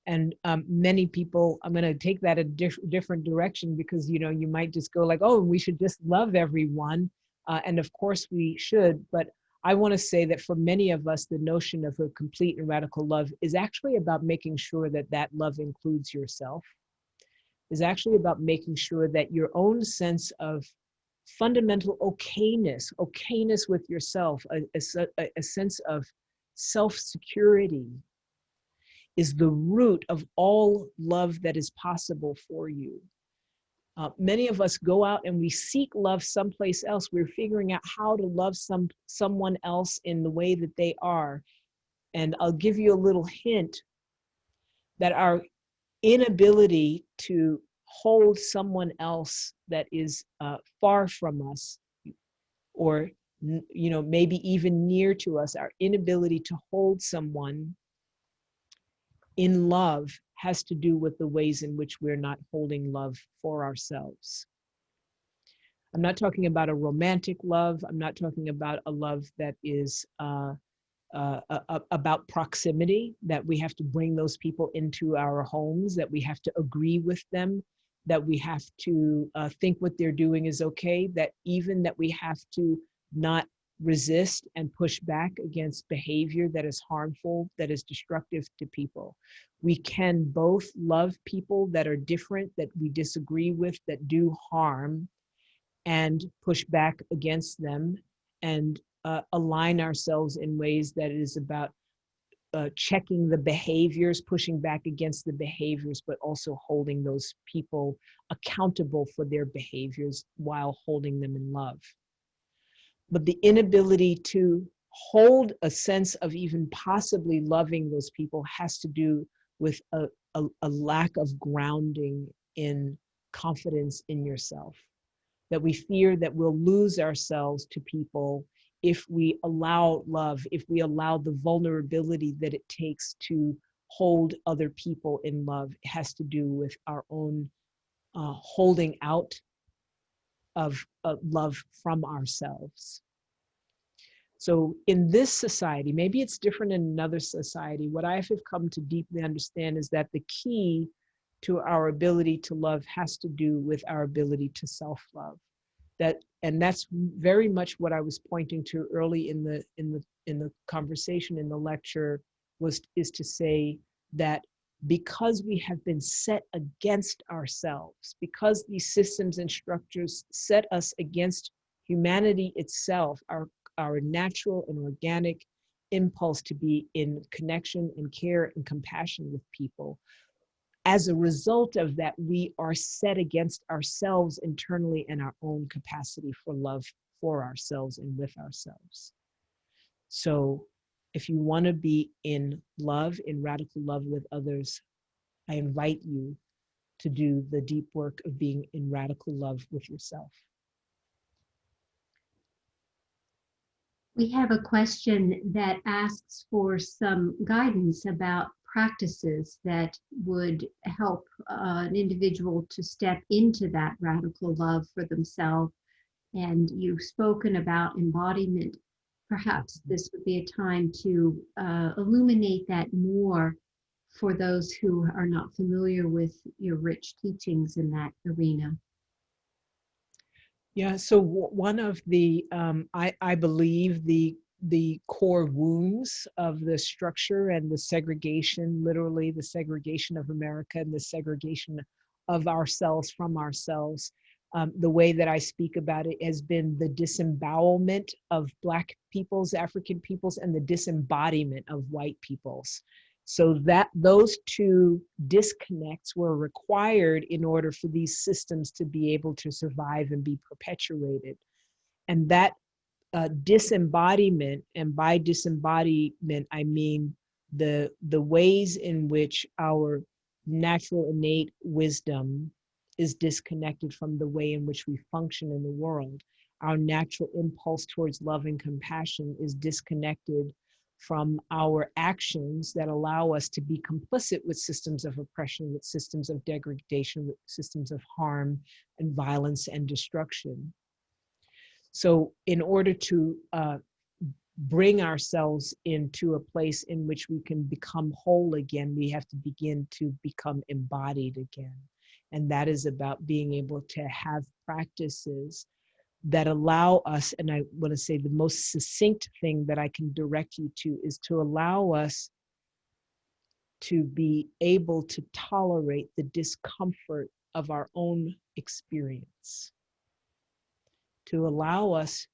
And many people, I'm going to take that a different direction, because, you might just go like, oh, we should just love everyone. And of course we should. But I want to say that for many of us, the notion of a complete and radical love is actually about making sure that that love includes yourself, is actually about making sure that your own sense of fundamental okayness with yourself, a sense of self-security is the root of all love that is possible for you. Many of us go out and we seek love someplace else. We're figuring out how to love someone else in the way that they are. And I'll give you a little hint that our inability to hold someone else that is far from us, or maybe even near to us, our inability to hold someone in love has to do with the ways in which we're not holding love for ourselves. I'm not talking about a romantic love. I'm not talking about a love that is about proximity, that we have to bring those people into our homes, that we have to agree with them, that we have to think what they're doing is okay, that we have to not resist and push back against behavior that is harmful, that is destructive to people. We can both love people that are different, that we disagree with, that do harm, and push back against them, and align ourselves in ways that is about checking the behaviors, pushing back against the behaviors, but also holding those people accountable for their behaviors while holding them in love. But the inability to hold a sense of even possibly loving those people has to do with a lack of grounding in confidence in yourself. That we fear that we'll lose ourselves to people if we allow love, if we allow the vulnerability that it takes to hold other people in love. It has to do with our own holding out of love from ourselves. So in this society, maybe it's different in another society, what I have come to deeply understand is that the key to our ability to love has to do with our ability to self-love. And that's very much what I was pointing to early in the conversation, in the lecture, is to say that because we have been set against ourselves, because these systems and structures set us against humanity itself, our natural and organic impulse to be in connection and care and compassion with people, as a result of that, we are set against ourselves internally and our own capacity for love for ourselves and with ourselves. So if you want to be in love, in radical love with others, I invite you to do the deep work of being in radical love with yourself. We have a question that asks for some guidance about practices that would help an individual to step into that radical love for themselves. And you've spoken about embodiment. Perhaps this would be a time to illuminate that more for those who are not familiar with your rich teachings in that arena. Yeah, so one of the, I believe the core wounds of the structure and the segregation, literally the segregation of America and the segregation of ourselves from ourselves, the way that I speak about it has been the disembowelment of Black peoples, African peoples, and the disembodiment of white peoples. So that those two disconnects were required in order for these systems to be able to survive and be perpetuated. And that disembodiment, and by disembodiment, I mean the ways in which our natural innate wisdom is disconnected from the way in which we function in the world. Our natural impulse towards love and compassion is disconnected from our actions that allow us to be complicit with systems of oppression, with systems of degradation, with systems of harm and violence and destruction. So in order to bring ourselves into a place in which we can become whole again, we have to begin to become embodied again. And that is about being able to have practices that allow us, and I want to say the most succinct thing that I can direct you to is to allow us to be able to tolerate the discomfort of our own experience. To allow us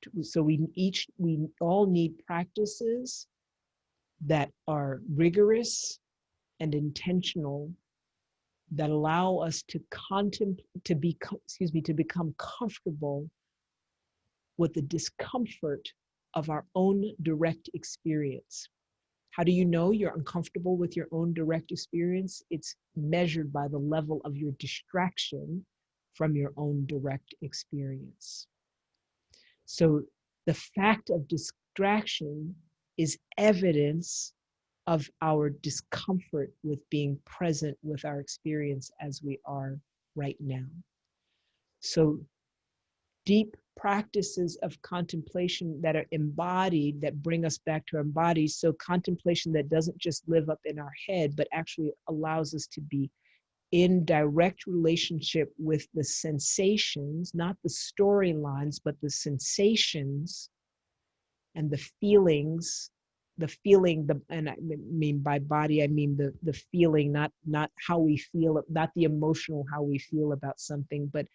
to, so we all need practices that are rigorous and intentional, that allow us to to become comfortable with the discomfort of our own direct experience. How do you know you're uncomfortable with your own direct experience? It's measured by the level of your distraction from your own direct experience. So the fact of distraction is evidence of our discomfort with being present with our experience as we are right now. So deep practices of contemplation that are embodied, that bring us back to our bodies. So contemplation that doesn't just live up in our head, but actually allows us to be in direct relationship with the sensations, not the storylines, but the sensations and the feelings, and I mean by body, I mean the feeling, not how we feel, not the emotional how we feel about something, but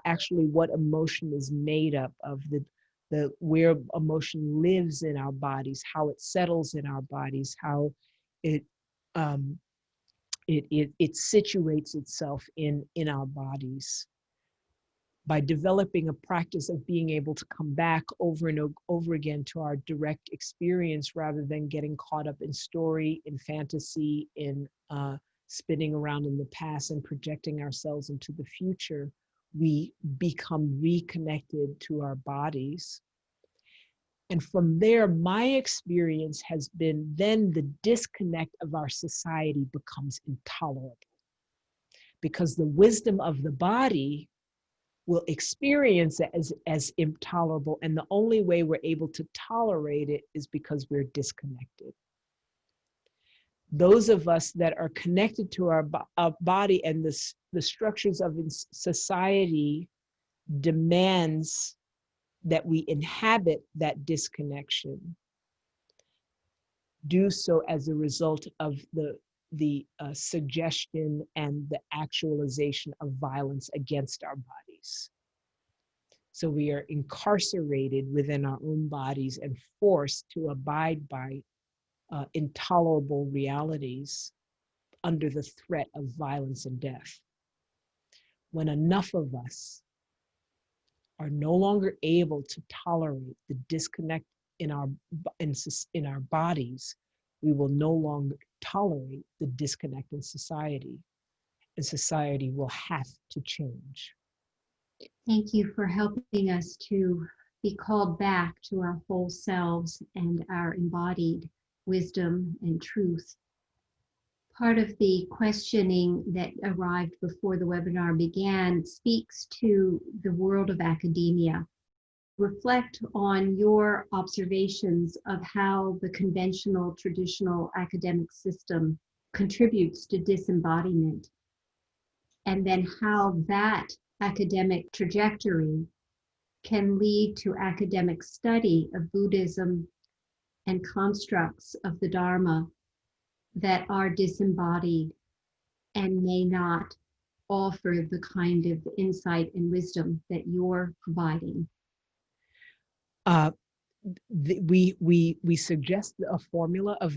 actually what emotion is made up of, the where emotion lives in our bodies, how it settles in our bodies, how it it situates itself in our bodies. By developing a practice of being able to come back over and over again to our direct experience, rather than getting caught up in story, in fantasy, in spinning around in the past and projecting ourselves into the future, we become reconnected to our bodies. And from there, my experience has been then the disconnect of our society becomes intolerable, because the wisdom of the body will experience it as intolerable. And the only way we're able to tolerate it is because we're disconnected. Those of us that are connected to our body and the structures of society demands that we inhabit that disconnection, do so as a result of the suggestion and the actualization of violence against our bodies. So we are incarcerated within our own bodies and forced to abide by intolerable realities under the threat of violence and death. When enough of us are no longer able to tolerate the disconnect in our bodies, we will no longer tolerate the disconnect in society, and society will have to change. Thank you for helping us to be called back to our whole selves and our embodied wisdom and truth. Part of the questioning that arrived before the webinar began speaks to the world of academia. Reflect on your observations of how the conventional, traditional academic system contributes to disembodiment, and then how that academic trajectory can lead to academic study of Buddhism and constructs of the Dharma that are disembodied and may not offer the kind of insight and wisdom that you're providing. We suggest a formula of,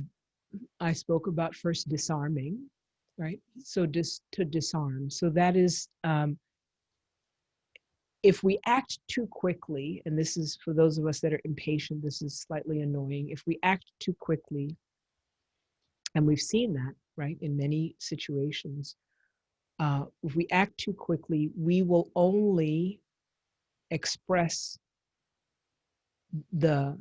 I spoke about first disarming, right? So just to disarm. So that is, if we act too quickly, and this is for those of us that are impatient, this is slightly annoying. If we act too quickly, and we've seen that, right, in many situations, if we act too quickly, we will only express the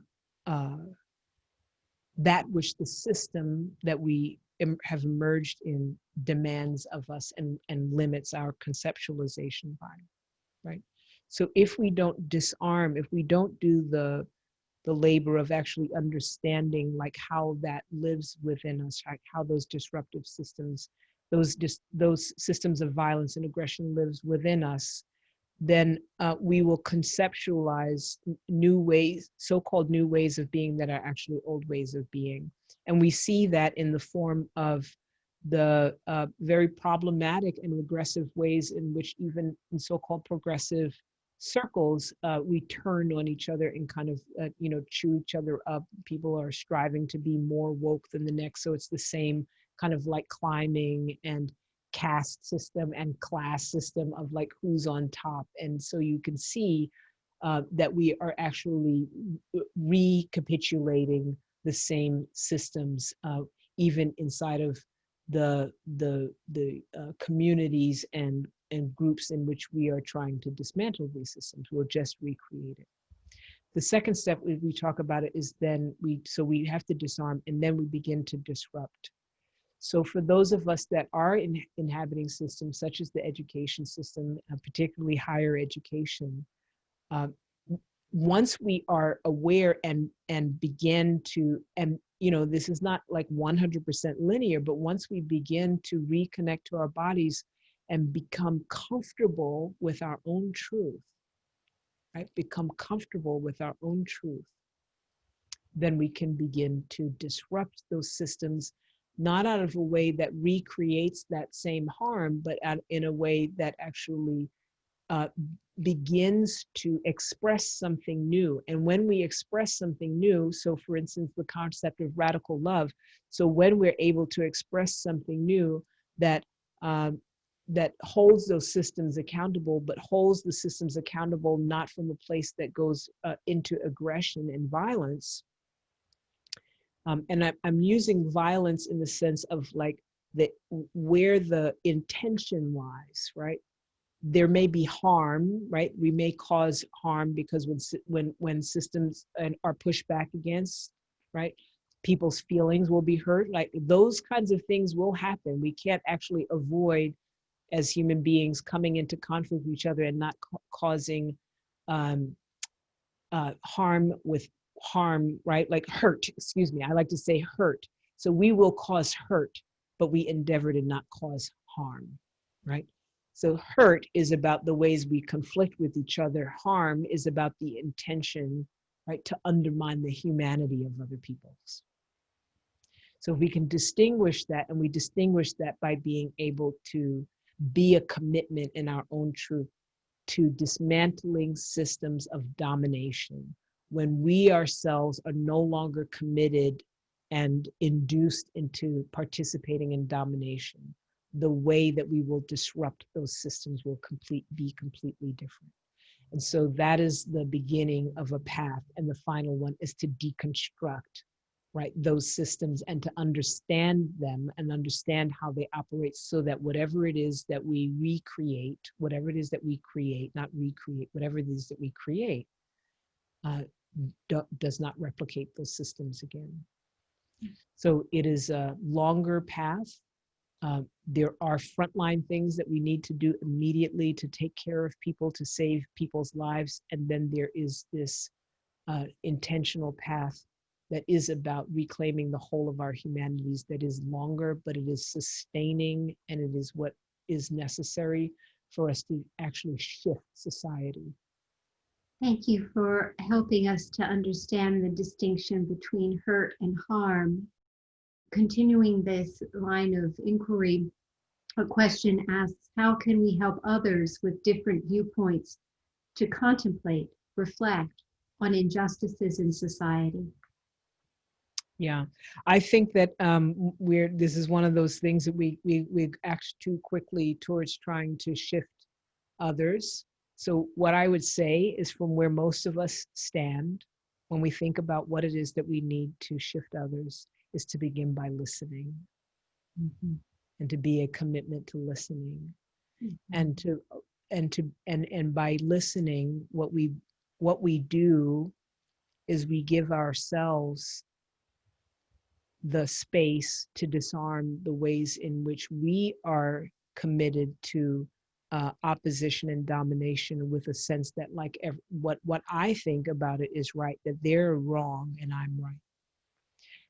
that which the system that we have emerged in demands of us and limits our conceptualization by, right? So if we don't disarm, if we don't do the labor of actually understanding like how that lives within us, like how those disruptive systems, those systems of violence and aggression lives within us, then we will conceptualize new ways, so-called new ways of being that are actually old ways of being. And we see that in the form of the very problematic and regressive ways in which even in so-called progressive circles, we turn on each other and kind of, chew each other up. People are striving to be more woke than the next. So it's the same kind of like climbing and caste system and class system of like who's on top. And so you can see that we are actually recapitulating the same systems, even inside of the communities and groups in which we are trying to dismantle these systems. We'll just recreate it. The second step we talk about it is then we have to disarm, and then we begin to disrupt. So for those of us that are inhabiting systems such as the education system, particularly higher education, once we are aware and begin to, and this is not like 100% linear, but once we begin to reconnect to our bodies and become comfortable with our own truth, right? Become comfortable with our own truth, then we can begin to disrupt those systems, not out of a way that recreates that same harm, but in a way that actually begins to express something new. And when we express something new, so for instance, the concept of radical love, so when we're able to express something new that that holds those systems accountable, but holds the systems accountable not from a place that goes into aggression and violence. And I'm using violence in the sense of like where the intention lies, right? There may be harm, right? We may cause harm because when systems are pushed back against, right? People's feelings will be hurt. Like those kinds of things will happen. We can't actually avoid, as human beings, coming into conflict with each other and not causing harm with harm, right? Like hurt, excuse me. I like to say hurt. So we will cause hurt, but we endeavor to not cause harm, right? So hurt is about the ways we conflict with each other. Harm is about the intention, right, to undermine the humanity of other people's. So if we can distinguish that, and we distinguish that by being able to be a commitment in our own truth to dismantling systems of domination, when we ourselves are no longer committed and induced into participating in domination, the way that we will disrupt those systems will be completely different. And so that is the beginning of a path. And the final one is to deconstruct, right, those systems and to understand them and understand how they operate, so that whatever it is that we recreate, whatever it is that we create, not recreate, whatever it is that we create, does not replicate those systems again. So it is a longer path. There are frontline things that we need to do immediately to take care of people, to save people's lives. And then there is this intentional path that is about reclaiming the whole of our humanities, that is longer, but it is sustaining, and it is what is necessary for us to actually shift society. Thank you for helping us to understand the distinction between hurt and harm. Continuing this line of inquiry, a question asks, how can we help others with different viewpoints to contemplate, reflect on injustices in society? Yeah, I think that this is one of those things that we act too quickly towards trying to shift others. So what I would say is, from where most of us stand, when we think about what it is that we need to shift others, is to begin by listening, and to be a commitment to listening, and by listening, what we do is we give ourselves the space to disarm the ways in which we are committed to opposition and domination, with a sense that like what I think about it is right, that they're wrong and I'm right.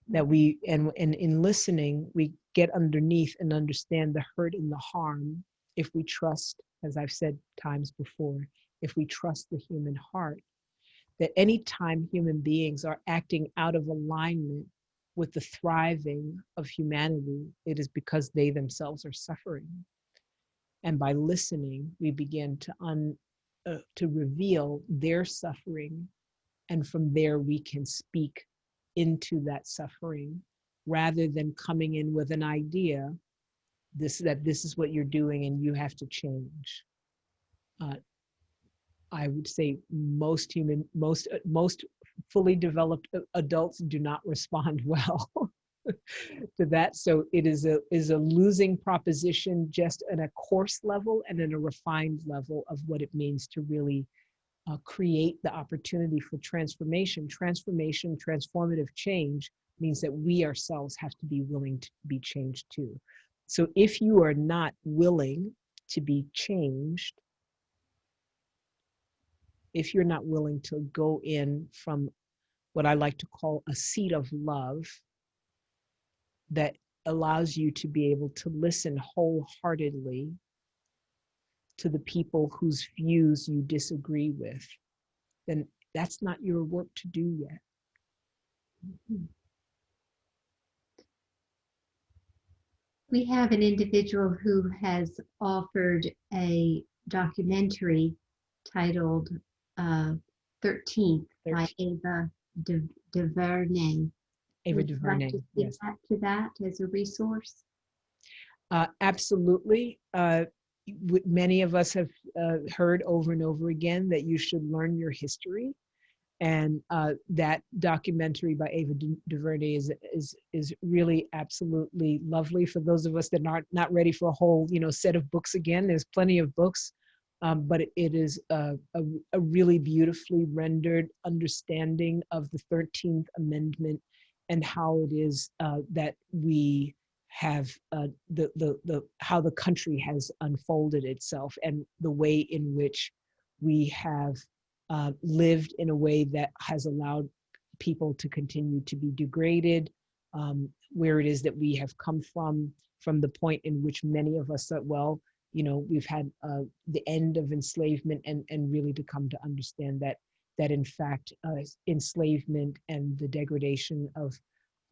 That we, and in listening, we get underneath and understand the hurt and the harm, if we trust, as I've said times before, if we trust the human heart, that any time human beings are acting out of alignment with the thriving of humanity, it is because they themselves are suffering. And by listening, we begin to to reveal their suffering, and from there we can speak into that suffering, rather than coming in with an idea that this is what you're doing and you have to change. I would say most fully developed adults do not respond well to that. So it is a losing proposition, just at a coarse level and at a refined level of what it means to really create the opportunity for transformation. Transformative change means that we ourselves have to be willing to be changed too. So if you are not willing to be changed, if you're not willing to go in from what I like to call a seat of love that allows you to be able to listen wholeheartedly to the people whose views you disagree with, then that's not your work to do yet. We have an individual who has offered a documentary titled 13th by Ava DuVernay. Ava DuVernay, like to yes. To that as a resource? Absolutely. Many of us have heard over and over again that you should learn your history. And that documentary by Ava DuVernay is really absolutely lovely. For those of us that are not ready for a whole set of books again, there's plenty of books, but it is a really beautifully rendered understanding of the 13th Amendment and how it is that we have how the country has unfolded itself, and the way in which we have lived in a way that has allowed people to continue to be degraded, where it is that we have come from the point in which many of us thought, well, we've had the end of enslavement, and really to come to understand that in fact enslavement and the degradation of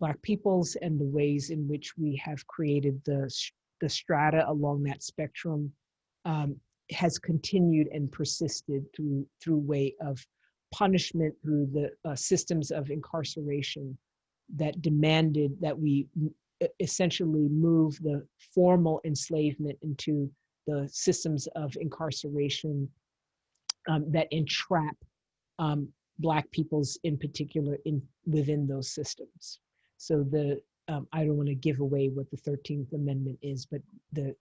Black peoples and the ways in which we have created the strata along that spectrum has continued and persisted through way of punishment, through the systems of incarceration that demanded that we essentially move the formal enslavement into the systems of incarceration that entrap Black peoples in particular within those systems. So I don't want to give away what the 13th Amendment is, but the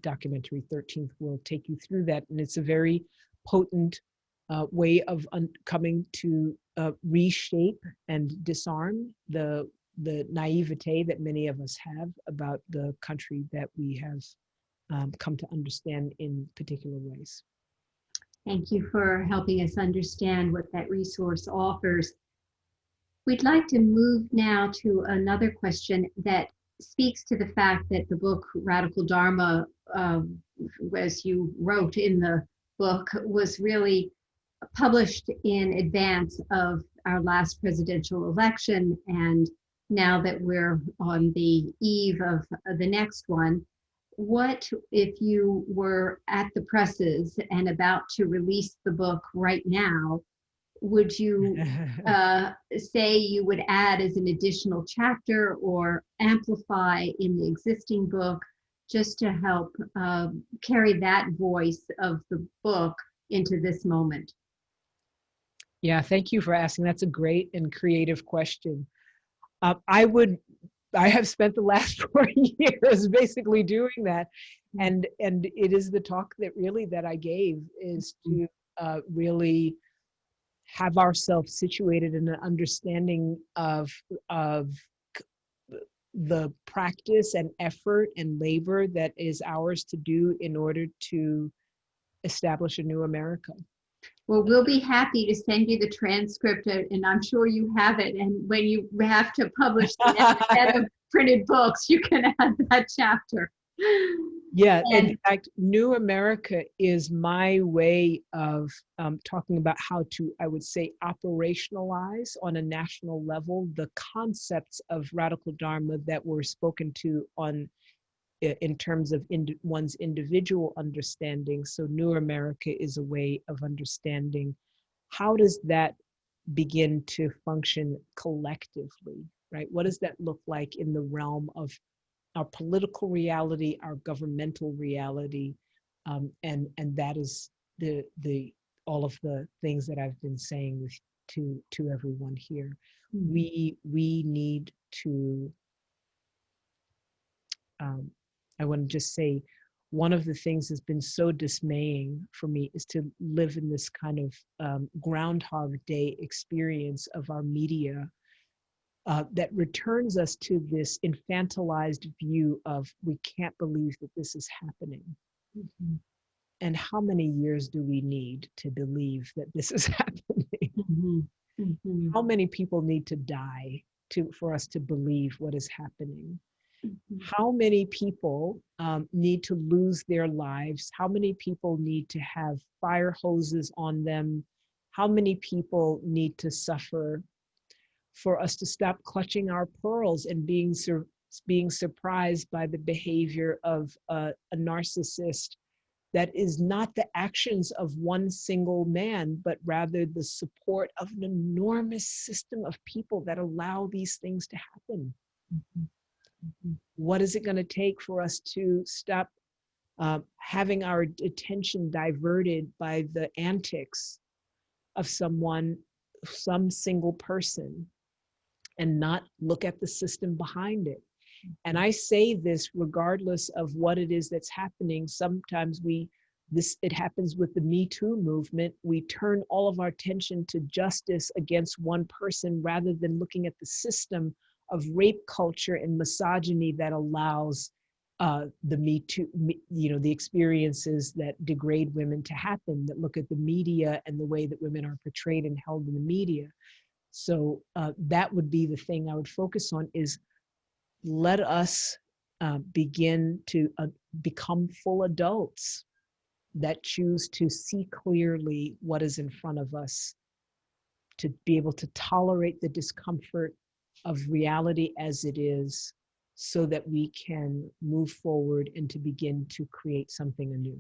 documentary 13th will take you through that. And it's a very potent way of coming to reshape and disarm the naivete that many of us have about the country that we have come to understand in particular ways. Thank you for helping us understand what that resource offers. We'd like to move now to another question that speaks to the fact that the book Radical Dharma, as you wrote in the book, was really published in advance of our last presidential election. And now that we're on the eve of the next one, what if you were at the presses and about to release the book right now, would you say you would add as an additional chapter or amplify in the existing book just to help carry that voice of the book into this moment? Yeah, thank you for asking. That's a great and creative question. I have spent the last 4 years basically doing that. And it is the talk that I gave, is to really have ourselves situated in an understanding of the practice and effort and labor that is ours to do in order to establish a new America. Well, we'll be happy to send you the transcript, and I'm sure you have it. And when you have to publish the next set of printed books, you can add that chapter. Yeah, and in fact, New America is my way of talking about how to, I would say, operationalize on a national level the concepts of radical Dharma that were spoken to in terms of one's individual understanding. So New America is a way of understanding. How does that begin to function collectively, right? What does that look like in the realm of our political reality, our governmental reality, and that is the all of the things that I've been saying to everyone here. We need to. I want to just say, one of the things that's been so dismaying for me is to live in this kind of Groundhog Day experience of our media that returns us to this infantilized view of we can't believe that this is happening. Mm-hmm. And how many years do we need to believe that this is happening? Mm-hmm. Mm-hmm. How many people need to die for us to believe what is happening? Mm-hmm. How many people need to lose their lives? How many people need to have fire hoses on them? How many people need to suffer for us to stop clutching our pearls and being surprised by the behavior of a narcissist that is not the actions of one single man, but rather the support of an enormous system of people that allow these things to happen? Mm-hmm. Mm-hmm. What is it going to take for us to stop having our attention diverted by the antics of some single person, and not look at the system behind it? And I say this regardless of what it is that's happening. Sometimes it happens with the Me Too movement. We turn all of our attention to justice against one person rather than looking at the system of rape culture and misogyny that allows the Me Too, the experiences that degrade women to happen, that look at the media and the way that women are portrayed and held in the media. So that would be the thing I would focus on, is let us begin to become full adults that choose to see clearly what is in front of us, to be able to tolerate the discomfort of reality as it is, so that we can move forward and to begin to create something anew.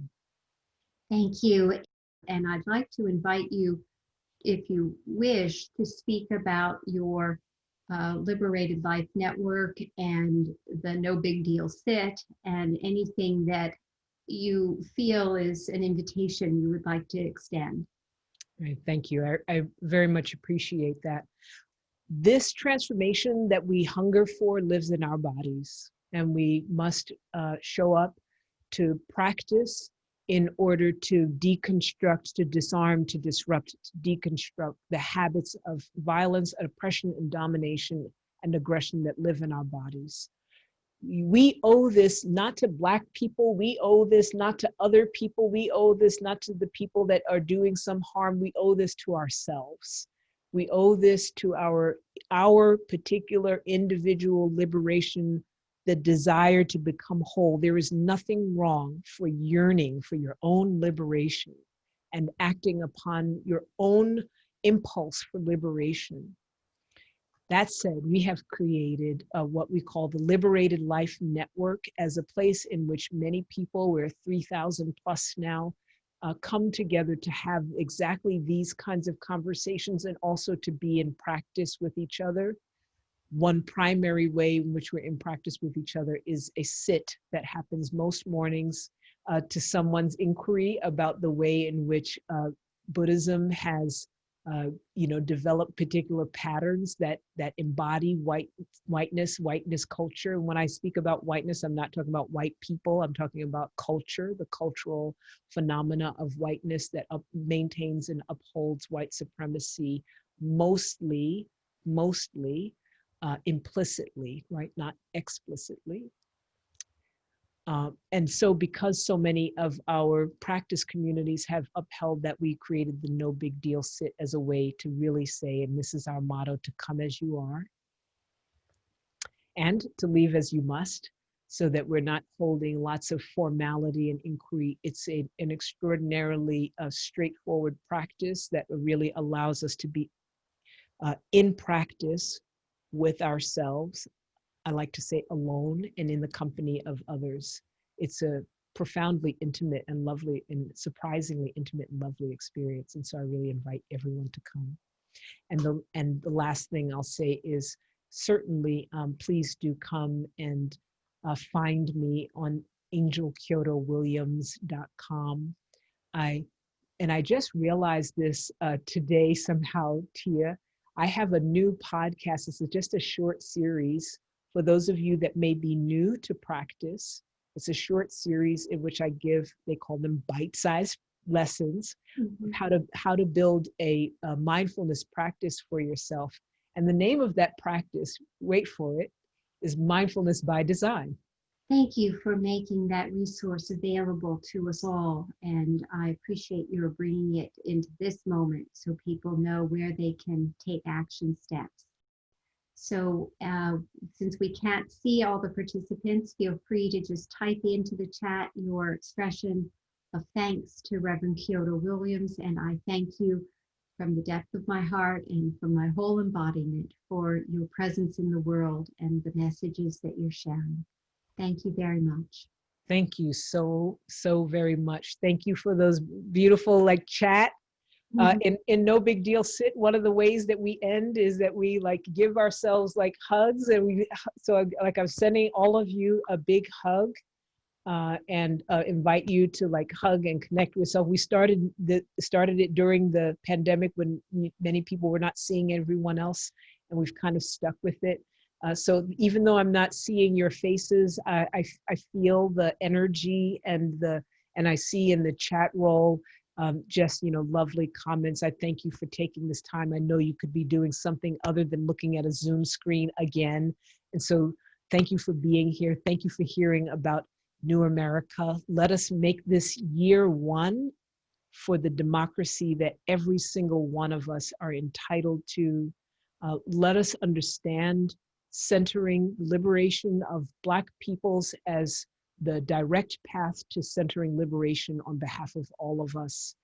Thank you. And I'd like to invite you, if you wish, to speak about your Liberated Life Network and the No Big Deal Sit, and anything that you feel is an invitation you would like to extend. Right, thank you. I very much appreciate that. This transformation that we hunger for lives in our bodies, and we must show up to practice in order to deconstruct, to disarm, to disrupt, to deconstruct the habits of violence, oppression, and domination and aggression that live in our bodies. We owe this not to Black people. We owe this not to other people. We owe this not to the people that are doing some harm. We owe this to ourselves. We owe this to our particular individual liberation, the desire to become whole. There is nothing wrong for yearning for your own liberation and acting upon your own impulse for liberation. That said, we have created what we call the Liberated Life Network as a place in which many people, we're 3,000 plus now, come together to have exactly these kinds of conversations, and also to be in practice with each other. One primary way in which we're in practice with each other is a sit that happens most mornings to someone's inquiry about the way in which Buddhism has developed particular patterns that embody whiteness culture. And when I speak about whiteness, I'm not talking about white people. I'm talking about culture, the cultural phenomena of whiteness that maintains and upholds white supremacy, mostly implicitly, right? Not explicitly. And so because so many of our practice communities have upheld that, we created the No Big Deal Sit as a way to really say, and this is our motto, to come as you are and to leave as you must, so that we're not holding lots of formality and inquiry. It's an extraordinarily straightforward practice that really allows us to be in practice with ourselves, I like to say, alone and in the company of others. It's a profoundly intimate and lovely and surprisingly intimate and lovely experience. And so I really invite everyone to come. And the last thing I'll say is certainly please do come and find me on angelkyodowilliams.com. I just realized this today somehow, Tia. I have a new podcast. This is just a short series for those of you that may be new to practice. It's a short series in which I give, they call them bite-sized lessons, how to build a mindfulness practice for yourself. And the name of that practice, wait for it, is Mindfulness by Design. Thank you for making that resource available to us all. And I appreciate your bringing it into this moment so people know where they can take action steps. So since we can't see all the participants, feel free to just type into the chat your expression of thanks to Reverend Kyodo Williams. And I thank you from the depth of my heart and from my whole embodiment for your presence in the world and the messages that you're sharing. Thank you very much. Thank you so very much. Thank you for those beautiful chat. In No Big Deal Sit, one of the ways that we end is that we give ourselves hugs, and I'm sending all of you a big hug and invite you to hug and connect with yourself. We started it during the pandemic when many people were not seeing everyone else, and we've kind of stuck with it. So even though I'm not seeing your faces, I feel the energy and I see in the chat roll just lovely comments. I thank you for taking this time. I know you could be doing something other than looking at a Zoom screen again, and so thank you for being here. Thank you for hearing about New America. Let us make this year one for the democracy that every single one of us are entitled to. Let us understand centering liberation of Black peoples as the direct path to centering liberation on behalf of all of us.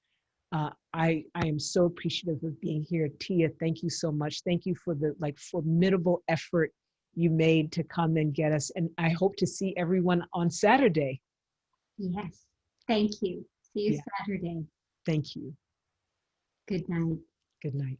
I am so appreciative of being here. Tia, thank you so much. Thank you for the formidable effort you made to come and get us. And I hope to see everyone on Saturday. Yes, thank you. See you Saturday. Thank you. Good night. Good night.